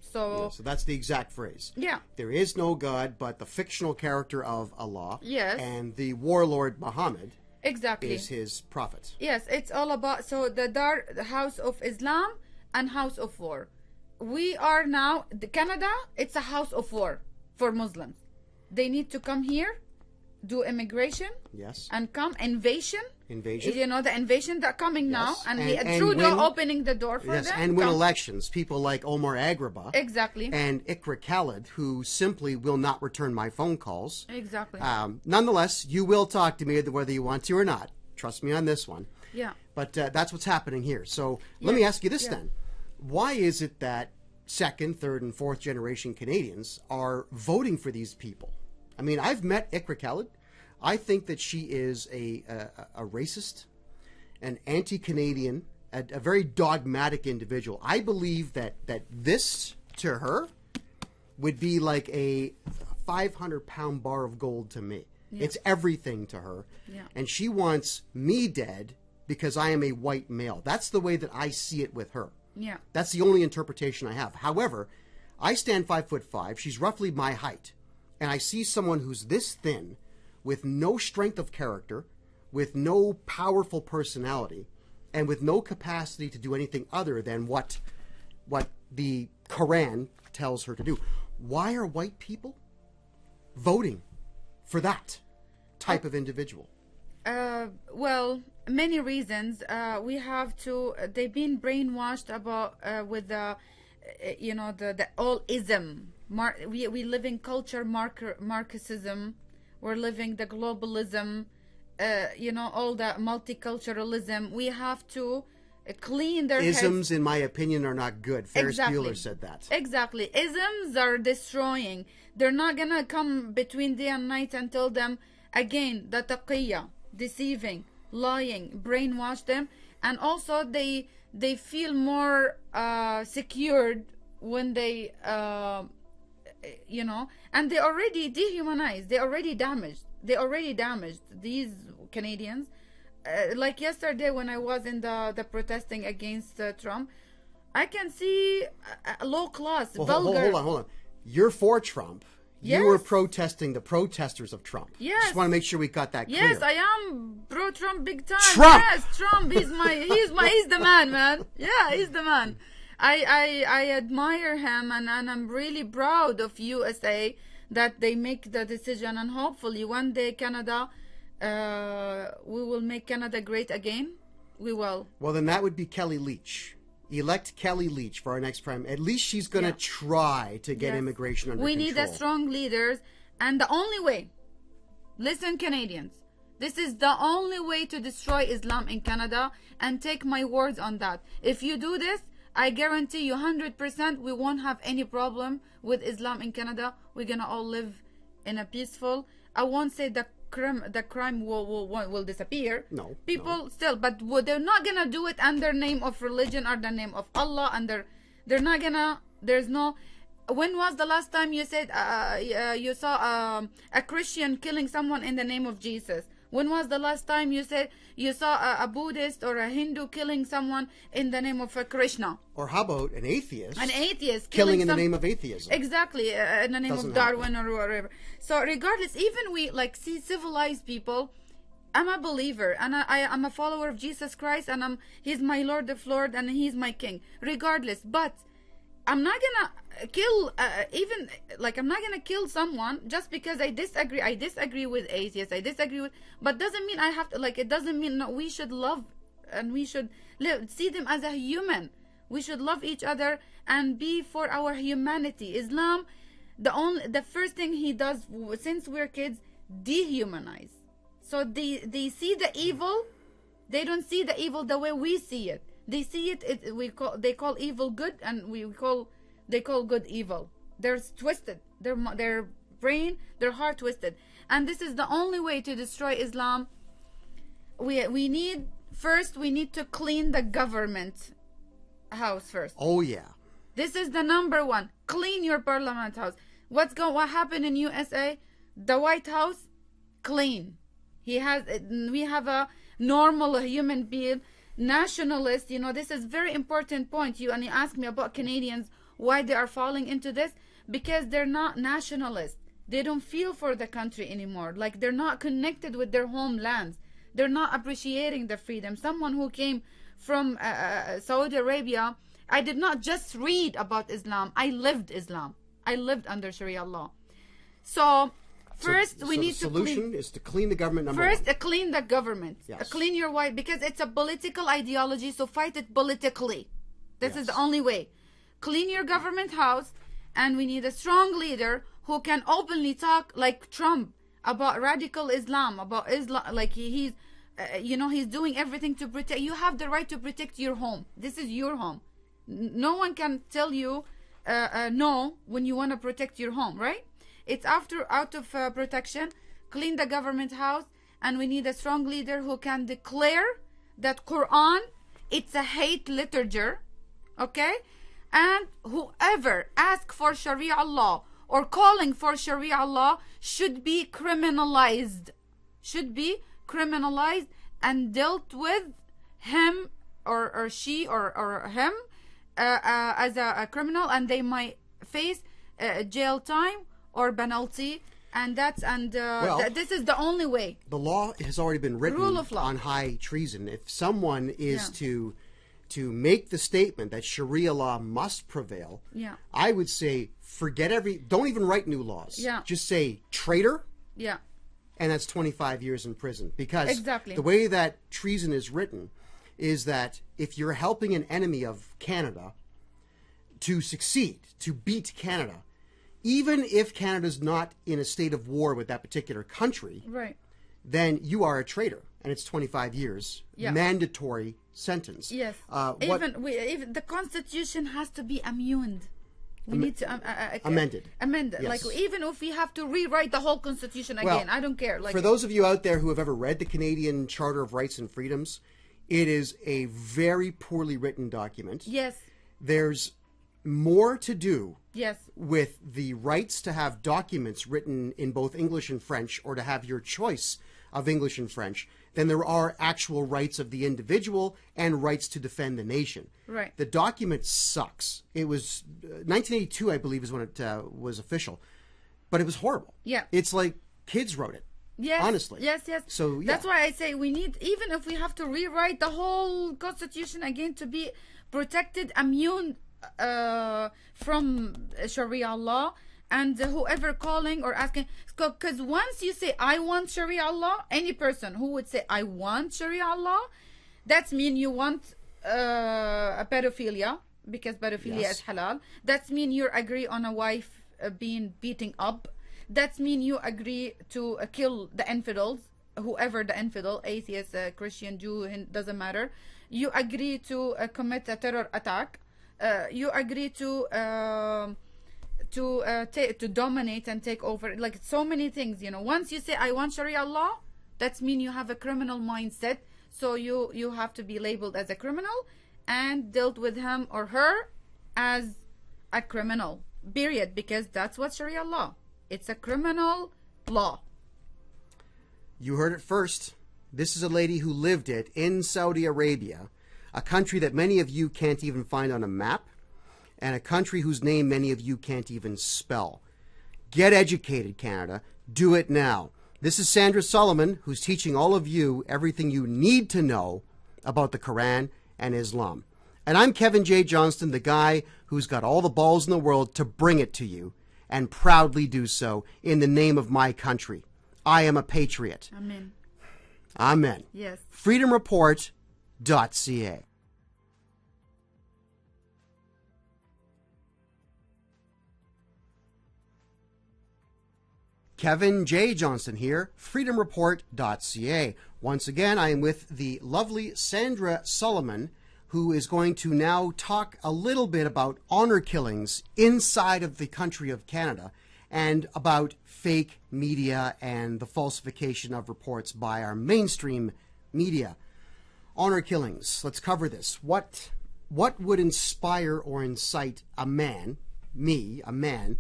So so that's the exact phrase. Yeah. There is no God but the fictional character of Allah. Yes. And the warlord Muhammad exactly is his prophet. Yes, it's all about the House of Islam and House of War. We are now Canada. It's a house of war for Muslims. They need to come here, do immigration, Yes. and come invasion. Invasion. You know the invasion that coming now, Yes. and, And Trudeau win- opening the door for Yes, them. and win Come. elections. People like Omar Agrabah Exactly. and Ikra Khalid, who simply will not return my phone calls. Exactly. Nonetheless, you will talk to me whether you want to or not. Trust me on this one. Yeah. But that's what's happening here. So let me ask you this then. Why is it that second, third, and fourth generation Canadians are voting for these people? I mean, I've met Ikra Khalid. I think that she is a racist, an anti-Canadian, a very dogmatic individual. I believe that this, to her, would be like a 500-pound bar of gold to me. Yeah. It's everything to her. Yeah. And she wants me dead because I am a white male. That's the way that I see it with her. Yeah. That's the only interpretation I have. However, I stand 5'5". She's roughly my height. And I see someone who's this thin, with no strength of character, with no powerful personality, and with no capacity to do anything other than what the Quran tells her to do. Why are white people voting for that type of individual? Well, many reasons. We have to. They've been brainwashed about with the, the all ism. We live in culture Marxism. We're living the globalism. All the multiculturalism. We have to clean their Isms, heads. in my opinion, are not good. Ferris Exactly. Bueller said that. Exactly. Isms are destroying. They're not gonna come between day and night and tell them again the Taqqyah, deceiving, lying, brainwash them, and also they feel more secured when they and they already dehumanized. They already damaged these Canadians. Like yesterday when I was in the protesting against Trump, I can see a low class, Well, vulgar. hold on. You're for Trump. Yes. You were protesting the protesters of Trump. Yes. Just want to make sure we got that clear. Yes, I am pro-Trump big time. Trump! Yes, Trump. He's the man, man. Yeah, he's the man. I admire him, and I'm really proud of USA that they make the decision, and hopefully one day Canada, we will make Canada great again. We will. Well, then that would be Kelly Leach. Elect Kelly Leach for our next prime. At least she's going to try to get immigration under control. We need a strong leaders, and the only way, listen Canadians, this is the only way to destroy Islam in Canada, and take my words on that. If you do this, I guarantee you 100% we won't have any problem with Islam in Canada. We're going to all live in a peaceful, I won't say the crime will disappear. No. People still, but they're not gonna do it under name of religion or the name of Allah. And they're not gonna. There's no. When was the last time you said you saw a Christian killing someone in the name of Jesus? When was the last time you said you saw a Buddhist or a Hindu killing someone in the name of Krishna? Or how about an atheist? An atheist killing in the name of atheism. Exactly, in the name of Darwin or whatever. So regardless, even we like see civilized people. I'm a believer, and I'm a follower of Jesus Christ, and He's my Lord of Lords, and He's my King. Regardless, but I'm not gonna kill I'm not gonna kill someone just because I disagree. I disagree with atheists. I disagree with, but doesn't mean I have to it doesn't mean no, we should love and we should see them as a human. We should love each other and be for our humanity. Islam, the first thing he does since we're kids, dehumanize. So they see the evil. They don't see the evil the way we see it. They see it. They call evil good, and they call good evil. They're twisted. Their brain, their heart twisted. And this is the only way to destroy Islam. We need to clean the government house first. Oh yeah. This is the number one. Clean your parliament house. What happened in USA? The White House, clean. We have a normal human being. Nationalist, this is very important point. You ask me about Canadians, why they are falling into this, because they're not nationalists. They don't feel for the country anymore. Like they're not connected with their homelands. They're not appreciating the freedom. Someone who came from Saudi Arabia, I did not just read about Islam. I lived Islam. I lived under Sharia law. So first, we need to clean. The solution is to clean the government. First, clean the government. Yes. Clean your white, because it's a political ideology. So fight it politically. This is the only way. Clean your government house, and we need a strong leader who can openly talk like Trump about radical Islam, about Islam. Like he's doing everything to protect. You have the right to protect your home. This is your home. No one can tell you no when you want to protect your home, right? It's out of protection. Clean the government house, and we need a strong leader who can declare that Quran, it's a hate literature, okay? And whoever asks for Sharia law or calling for Sharia law should be criminalized. Should be criminalized and dealt with him or she or him as a criminal, and they might face jail time or penalty, and this is the only way. The law has already been written Rule of law. on high treason. If someone is to make the statement that Sharia law must prevail, I would say don't even write new laws. Just say traitor. And that's 25 years in prison, because the way that treason is written is that if you're helping an enemy of Canada to succeed, to beat Canada, even if Canada's not in a state of war with that particular country, right, then you are a traitor, and it's 25 years, mandatory sentence. Yes. Even the Constitution has to be amended. We need to amended. Yes. Like even if we have to rewrite the whole Constitution again, I don't care. For those of you out there who have ever read the Canadian Charter of Rights and Freedoms, it is a very poorly written document. Yes. There's more to do yes, with the rights to have documents written in both English and French, or to have your choice of English and French than there are actual rights of the individual and rights to defend the nation. Right. The document sucks. It was 1982, I believe, is when it was official, but it was horrible. Yeah. It's like kids wrote it. Yes. Honestly. Yes. So yeah. That's why I say we need, even if we have to rewrite the whole constitution again to be protected, immune from Sharia law, and whoever calling or asking, because once you say I want Sharia law, any person who would say I want Sharia law, that's mean you want a pedophilia, because pedophilia is halal. That's mean you agree on a wife being beaten up. That's mean you agree to kill the infidels, whoever the infidel, atheist, Christian, Jew, doesn't matter. You agree to commit a terror attack. You agree to dominate and take over, like so many things. Once you say I want Sharia law, that's mean you have a criminal mindset. So you have to be labeled as a criminal and dealt with him or her as a criminal. Period. Because that's what Sharia law. It's a criminal law. You heard it first. This is a lady who lived it in Saudi Arabia, a country that many of you can't even find on a map, and a country whose name many of you can't even spell. Get educated, Canada. Do it now. This is Sandra Solomon, who's teaching all of you everything you need to know about the Quran and Islam. And I'm Kevin J. Johnston, the guy who's got all the balls in the world to bring it to you, and proudly do so in the name of my country. I am a patriot. Amen. Amen. Yes. freedomreport.ca. Kevin J. Johnston here, freedomreport.ca. Once again, I am with the lovely Sandra Solomon, who is going to now talk a little bit about honor killings inside of the country of Canada and about fake media and the falsification of reports by our mainstream media. Honor killings. Let's cover this. What would inspire or incite a man, a man,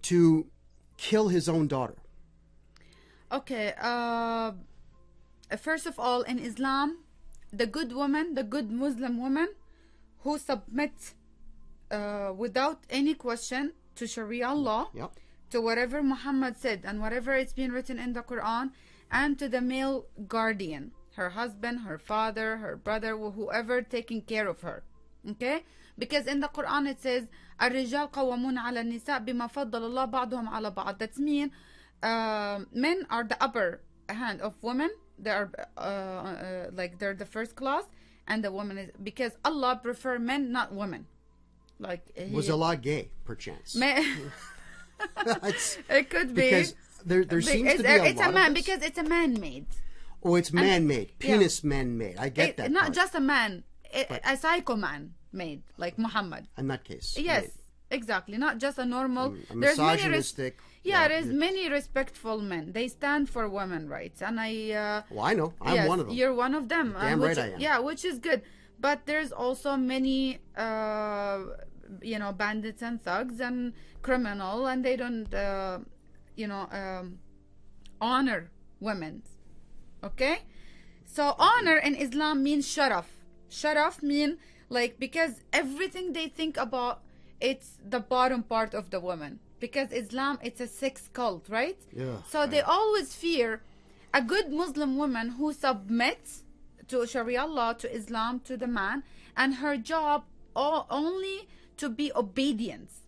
to kill his own daughter? Okay. First of all, in Islam, the good woman, the good Muslim woman who submits without any question to Sharia law, Yep. to whatever Muhammad said and whatever it's been written in the Quran, and to the male guardian, her husband, her father, her brother, whoever taking care of her. Okay? Because in the Quran it says, الرجال قوامون على النساء بما فضل الله بعضهم على بعض. That means men are the upper hand of women. They are like they're the first class, and the woman is, because Allah prefer men, not women. Like Was Allah gay, perchance? It could be, because there seems to be it's a man, because it's a man-made. Oh, it's man-made, penis man-made. I get that. Not part. just a man, a psycho man made, like Muhammad. In that case, Yes, right. exactly. Not just a normal. A misogynistic. There's many respectful men. They stand for women rights, and Well, I know. I'm one of them. You're one of them. Damn right I am. Yeah, which is good. But there's also many, bandits and thugs and criminal, and they don't, honor women. Okay, so honor in Islam means sharaf. Sharaf mean like, because everything they think about, it's the bottom part of the woman. Because Islam, it's a sex cult, right? Yeah. So they always fear a good Muslim woman who submits to Sharia law, to Islam, to the man, and her job only to be obedience.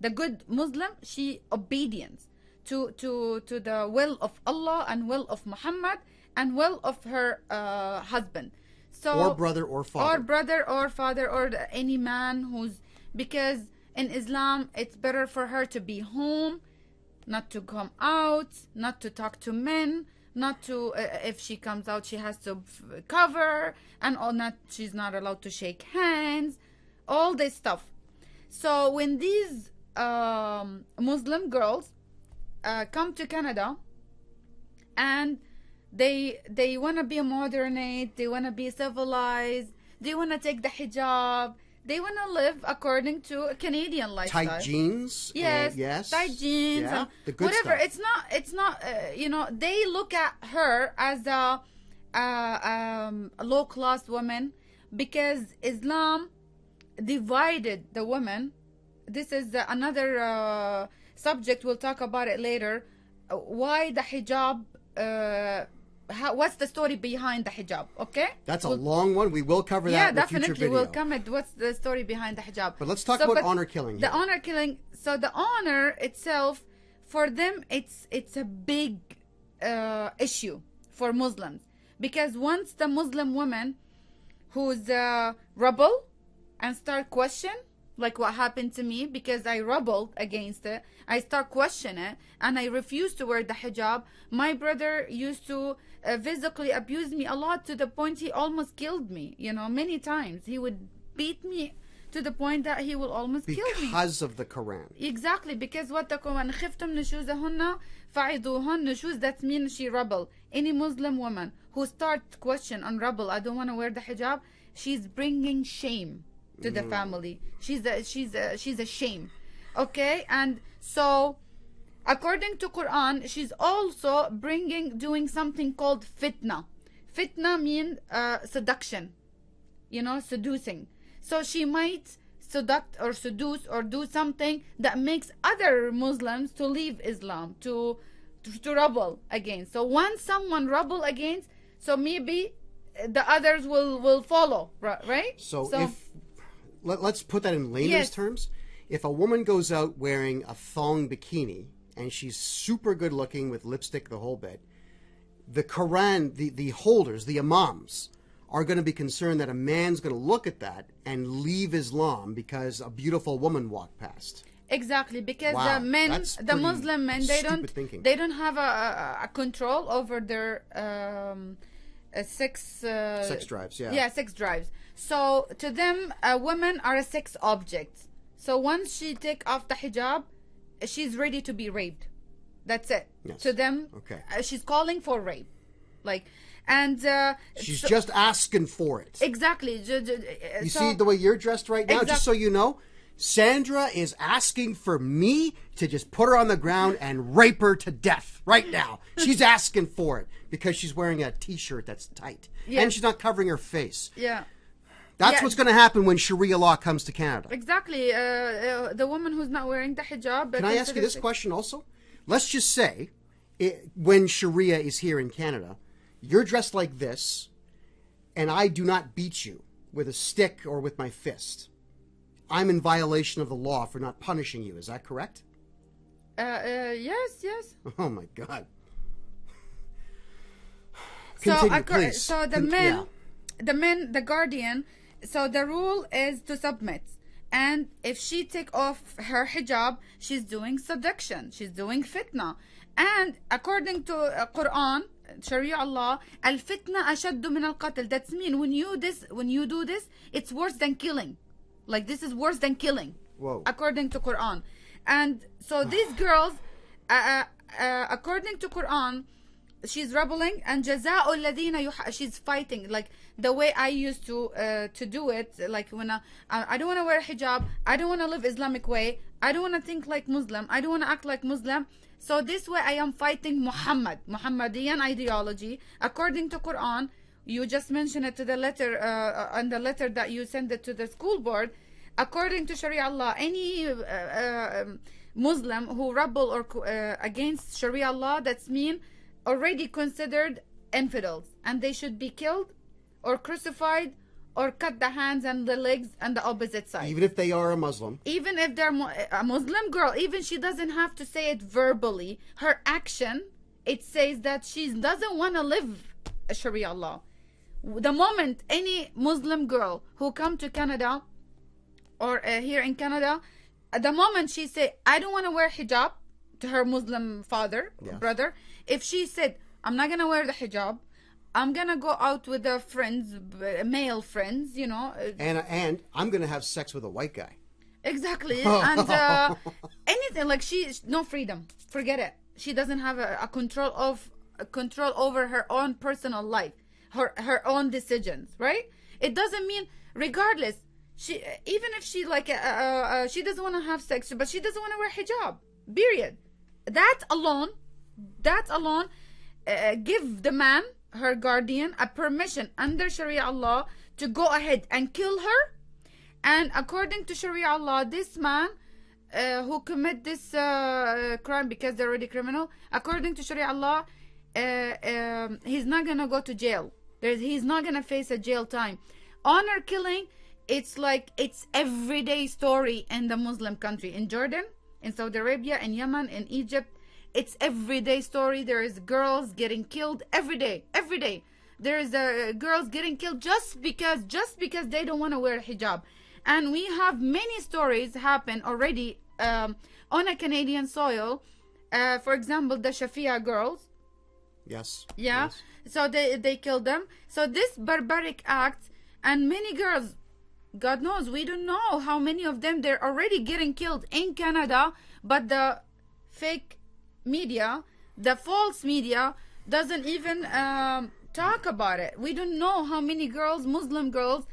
The good Muslim, she obedience to the will of Allah and will of Muhammad and will of her husband. So, or brother or father. Or brother or father or any man who's, because in Islam, it's better for her to be home, not to come out, not to talk to men, not to, if she comes out, she has to cover, and she's not allowed to shake hands, all this stuff. So when these Muslim girls come to Canada, and they want to be modernate, they want to be civilized, they want to take the hijab, They want to live according to a Canadian lifestyle. Tight jeans. Yes. Yes. Tight jeans. Yeah. And The good whatever. stuff. It's not. You know, they look at her as a low class woman because Islam divided the woman. This is another subject. We'll talk about it later. Why the hijab? What's the story behind the hijab? Okay, That's a long one. We will cover that in a future definitely video. we'll come at what's the story behind the hijab. But let's talk about honor killing here. The honor killing. So the honor itself, for them, it's a big issue for Muslims, because once the Muslim woman who's rebel and start question, like what happened to me, because I rebelled against it, I start questioning it, and I refused to wear the hijab. My brother used to physically abuse me a lot, to the point he almost killed me. You know, many times he would beat me to the point that he will almost kill me. Because of the Quran. Exactly, because what the Quran, خفتم نشوزهن فعظوهن. Nishuz, that means she rebel. Any Muslim woman who start question and rebel, I don't want to wear the hijab, she's bringing shame to the family. She's a shame. Okay, and so according to Quran, she's also doing something called fitna. Fitna means seduction, you know, seducing. So she might seduce or do something that makes other Muslims to leave Islam, to rebel against. So once someone rebel against, so maybe the others will follow, right? So if let's put that in layman's terms. If a woman goes out wearing a thong bikini and she's super good looking with lipstick, the whole bit, the Quran, the holders, the imams, are going to be concerned that a man's going to look at that and leave Islam because a beautiful woman walked past. Exactly, because Wow, the men, that's the pretty Muslim men, thinking. they don't have a control over their sex drives. Yeah, sex drives. So to them, women are a sex object. So once she take off the hijab, she's ready to be raped. That's it. Yes. To them, Okay. She's calling for rape, like, and She's just asking for it. exactly. You see the way you're dressed right now? Just so you know, Sandra is asking for me to just put her on the ground and rape her to death right now. She's asking for it because she's wearing a t-shirt that's tight. Yes. And she's not covering her face. Yeah. That's what's going to happen when Sharia law comes to Canada. Exactly. The woman who's not wearing the hijab. Can I ask you this question also? Let's just say, when Sharia is here in Canada, you're dressed like this, and I do not beat you with a stick or with my fist. I'm in violation of the law for not punishing you. Is that correct? Yes. Oh my God. So, Continue, please. so the men, the guardian. So the rule is to submit, and if she take off her hijab, she's doing seduction. She's doing fitna, and according to Quran, Sharia law, al fitna ashaddu min al qatl. That means when you do this, it's worse than killing. Like, this is worse than killing. Whoa. According to Quran. And so these girls, according to Quran, she's rebelling, and jaza'u alladhina she's fighting, like the way I used to do it, like when I don't want to wear hijab, I don't want to live Islamic way, I don't want to think like Muslim, I don't want to act like Muslim. So this way I am fighting Muhammadian ideology. According to Quran, you just mentioned it to the letter, on the letter that you sent it to the school board. According to Sharia law, any Muslim who rebel or against Sharia law, that's mean already considered infidels, and they should be killed or crucified or cut the hands and the legs and the opposite side. Even if they are a Muslim. Even if they're a Muslim girl, even she doesn't have to say it verbally. Her action, it says that she doesn't want to live Sharia law. The moment any Muslim girl who come to Canada or here in Canada, the moment she say, I don't want to wear hijab, to her Muslim brother, if she said, I'm not going to wear the hijab, I'm going to go out with the friends, male friends, you know. And I'm going to have sex with a white guy. Exactly. And anything, like, no freedom. Forget it. She doesn't have a control over her own personal life, her own decisions, right? It doesn't mean, regardless, she, even if she like she doesn't want to have sex, but she doesn't want to wear hijab, period. That alone give the man, her guardian, a permission under Sharia law to go ahead and kill her. And according to Sharia law, this man who commit this crime, because they're already criminal, according to Sharia law, he's not gonna go to jail. He's not gonna face a jail time. Honor killing, it's like it's everyday story in the Muslim country, in Jordan, in Saudi Arabia, in Yemen, in Egypt. It's everyday story. There is girls getting killed every day. Every day there is girls getting killed just because they don't want to wear hijab. And we have many stories happen already on a Canadian soil. For example, the Shafia girls. Yes. Yeah. Yes. So they killed them. So this barbaric act, and many girls, God knows, we don't know how many of them, they're already getting killed in Canada, but the fake media, the false media, doesn't even talk about it. We don't know how many girls, Muslim girls,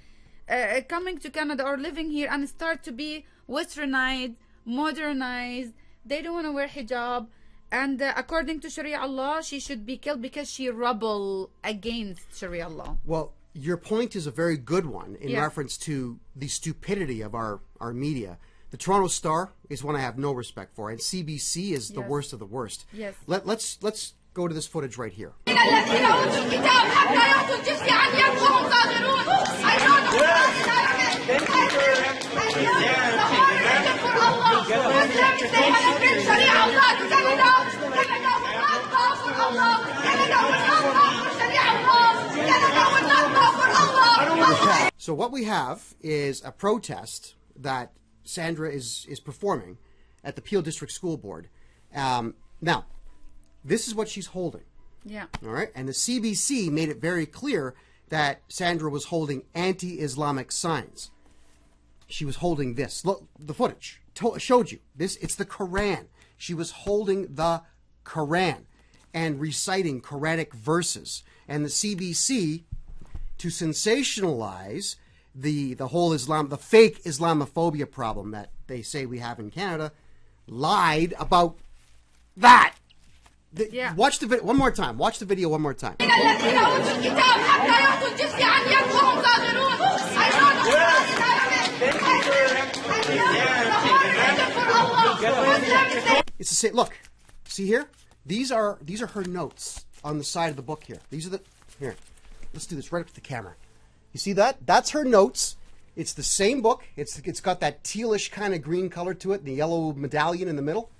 coming to Canada or living here and start to be westernized, modernized. They don't want to wear hijab, and according to Sharia law, she should be killed because she rebel against Sharia law. Well, your point is a very good one in Yeah. reference to the stupidity of our media. The Toronto Star is one I have no respect for, and CBC is the Yes. worst of the worst. Yes. Let's go to this footage right here. So what we have is a protest that Sandra is performing at the Peel District School Board. Now, this is what she's holding. Yeah. All right. And the CBC made it very clear that Sandra was holding anti-Islamic signs. She was holding this. Look, the footage showed you this. It's the Quran. She was holding the Quran and reciting Quranic verses. And the CBC, to sensationalize the whole the fake Islamophobia problem that they say we have in Canada, lied about that. Yeah. Watch the video one more time. Watch the video one more time. It's the same. Look, see here. These are her notes on the side of the book here. These are the here. Let's do this right up to the camera. You see that? That's her notes. It's the same book. It's got that tealish kind of green color to it, the yellow medallion in the middle.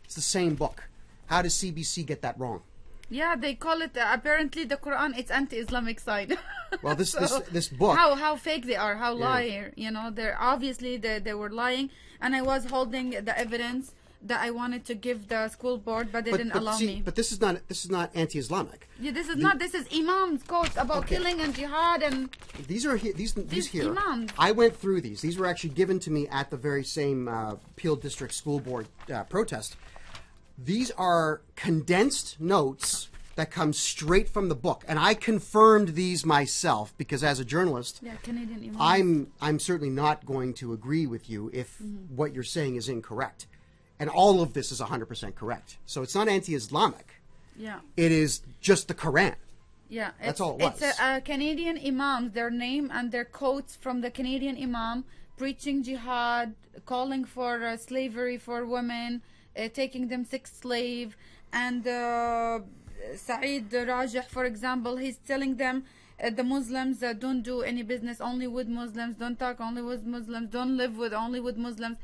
It's the same book. How does CBC get that wrong? Yeah, they call it apparently the Quran. It's anti-Islamic side. Well, this So, this book. How fake they are, how liar. You know, they're obviously they were lying. And I was holding the evidence that I wanted to give the school board, but they didn't allow see, me. But this is not anti-Islamic. Yeah, this is not. This is imams quotes about Okay. killing and jihad and. These are here. These here. imams. I went through these. These were actually given to me at the very same Peel District School Board protest. These are condensed notes that come straight from the book, and I confirmed these myself because, as a journalist, Yeah, Canadian imams. I'm certainly not going to agree with you if what you're saying is incorrect, and all of this is 100% correct. So it's not anti-Islamic. Yeah. It is just the Quran. Yeah, That's all it was. It's a Canadian imams, their name and their quotes from the Canadian imam preaching jihad, calling for slavery for women, taking them sex slave, and Saeed Rajih, for example, he's telling them the Muslims don't do any business only with Muslims, don't talk only with Muslims, don't live with only with Muslims,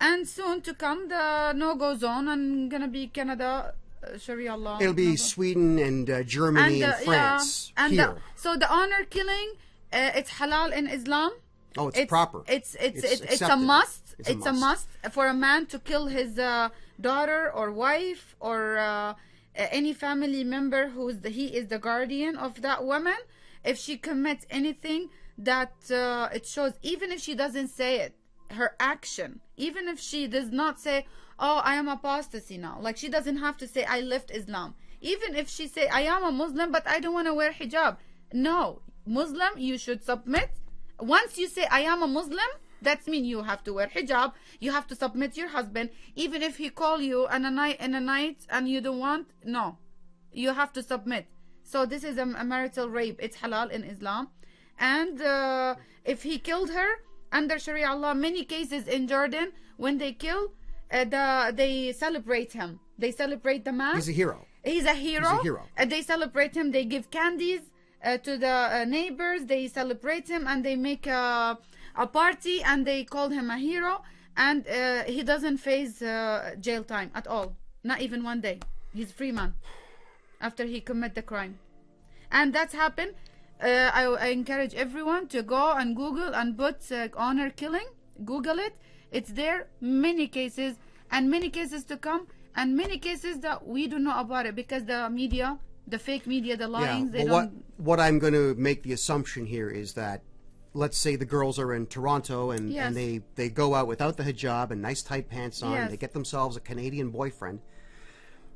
and soon to come the no-go zone and gonna be Canada. Sharia law. It'll be Sweden and Germany and France yeah, and here. so the honor killing, it's halal in Islam. Oh, it's proper. It's a accepted. must. It's a must for a man to kill his daughter or wife or any family member he is the guardian of that woman. If she commits anything that it shows, even if she doesn't say it, her action, even if she does not say, "Oh, I am apostasy now," like she doesn't have to say, "I left Islam." Even if she say, "I am a Muslim, but I don't want to wear hijab," no, Muslim, you should submit Once you say I am a Muslim, that means you have to wear hijab. You have to submit your husband, even if he call you in a night and you don't want. No, you have to submit. So this is a marital rape. It's halal in Islam, and if he killed her under Sharia law, many cases in Jordan when they kill, they celebrate him. They celebrate the man. He's a hero. He's a hero. He's a hero. They celebrate him. They give candies to the neighbors. They celebrate him and they make a party and they call him a hero. And he doesn't face jail time at all. Not even one day. He's a free man after he commit the crime. And that's happened. I encourage everyone to go and Google and put honor killing. Google it. It's there. Many cases and many cases to come. And many cases that we don't know about it because the media, the fake media, the lying, they don't. What I'm going to make the assumption here is that, let's say the girls are in Toronto and, Yes. and they go out without the hijab and nice tight pants on. Yes. They get themselves a Canadian boyfriend.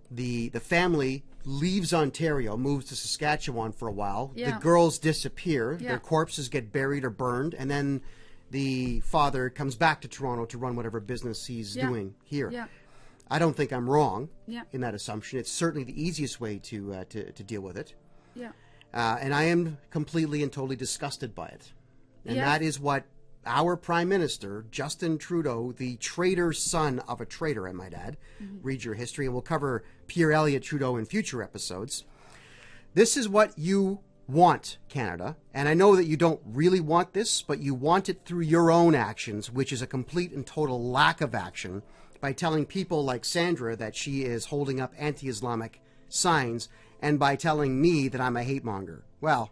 The family leaves Ontario, moves to Saskatchewan for a while. Yeah. The girls disappear. Yeah. Their corpses get buried or burned. And then the father comes back to Toronto to run whatever business he's Yeah. doing here. Yeah. I don't think I'm wrong Yeah. in that assumption. It's certainly the easiest way to deal with it. Yeah. And I am completely and totally disgusted by it. And Yes. that is what our Prime Minister, Justin Trudeau, the traitor son of a traitor, I might add, read your history, and we'll cover Pierre Elliott Trudeau in future episodes. This is what you want, Canada. And I know that you don't really want this, but you want it through your own actions, which is a complete and total lack of action, by telling people like Sandra that she is holding up anti-Islamic signs, and by telling me that I'm a hate monger. Well,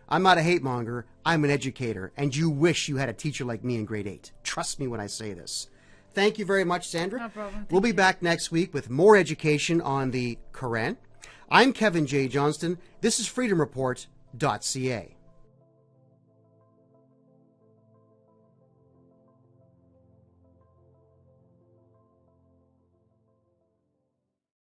I'm not a hate monger, I'm an educator, and you wish you had a teacher like me in grade 8. Trust me when I say this. Thank you very much, Sandra. No problem. We'll be back next week with more education on the Quran. I'm Kevin J. Johnston. This is freedomreport.ca.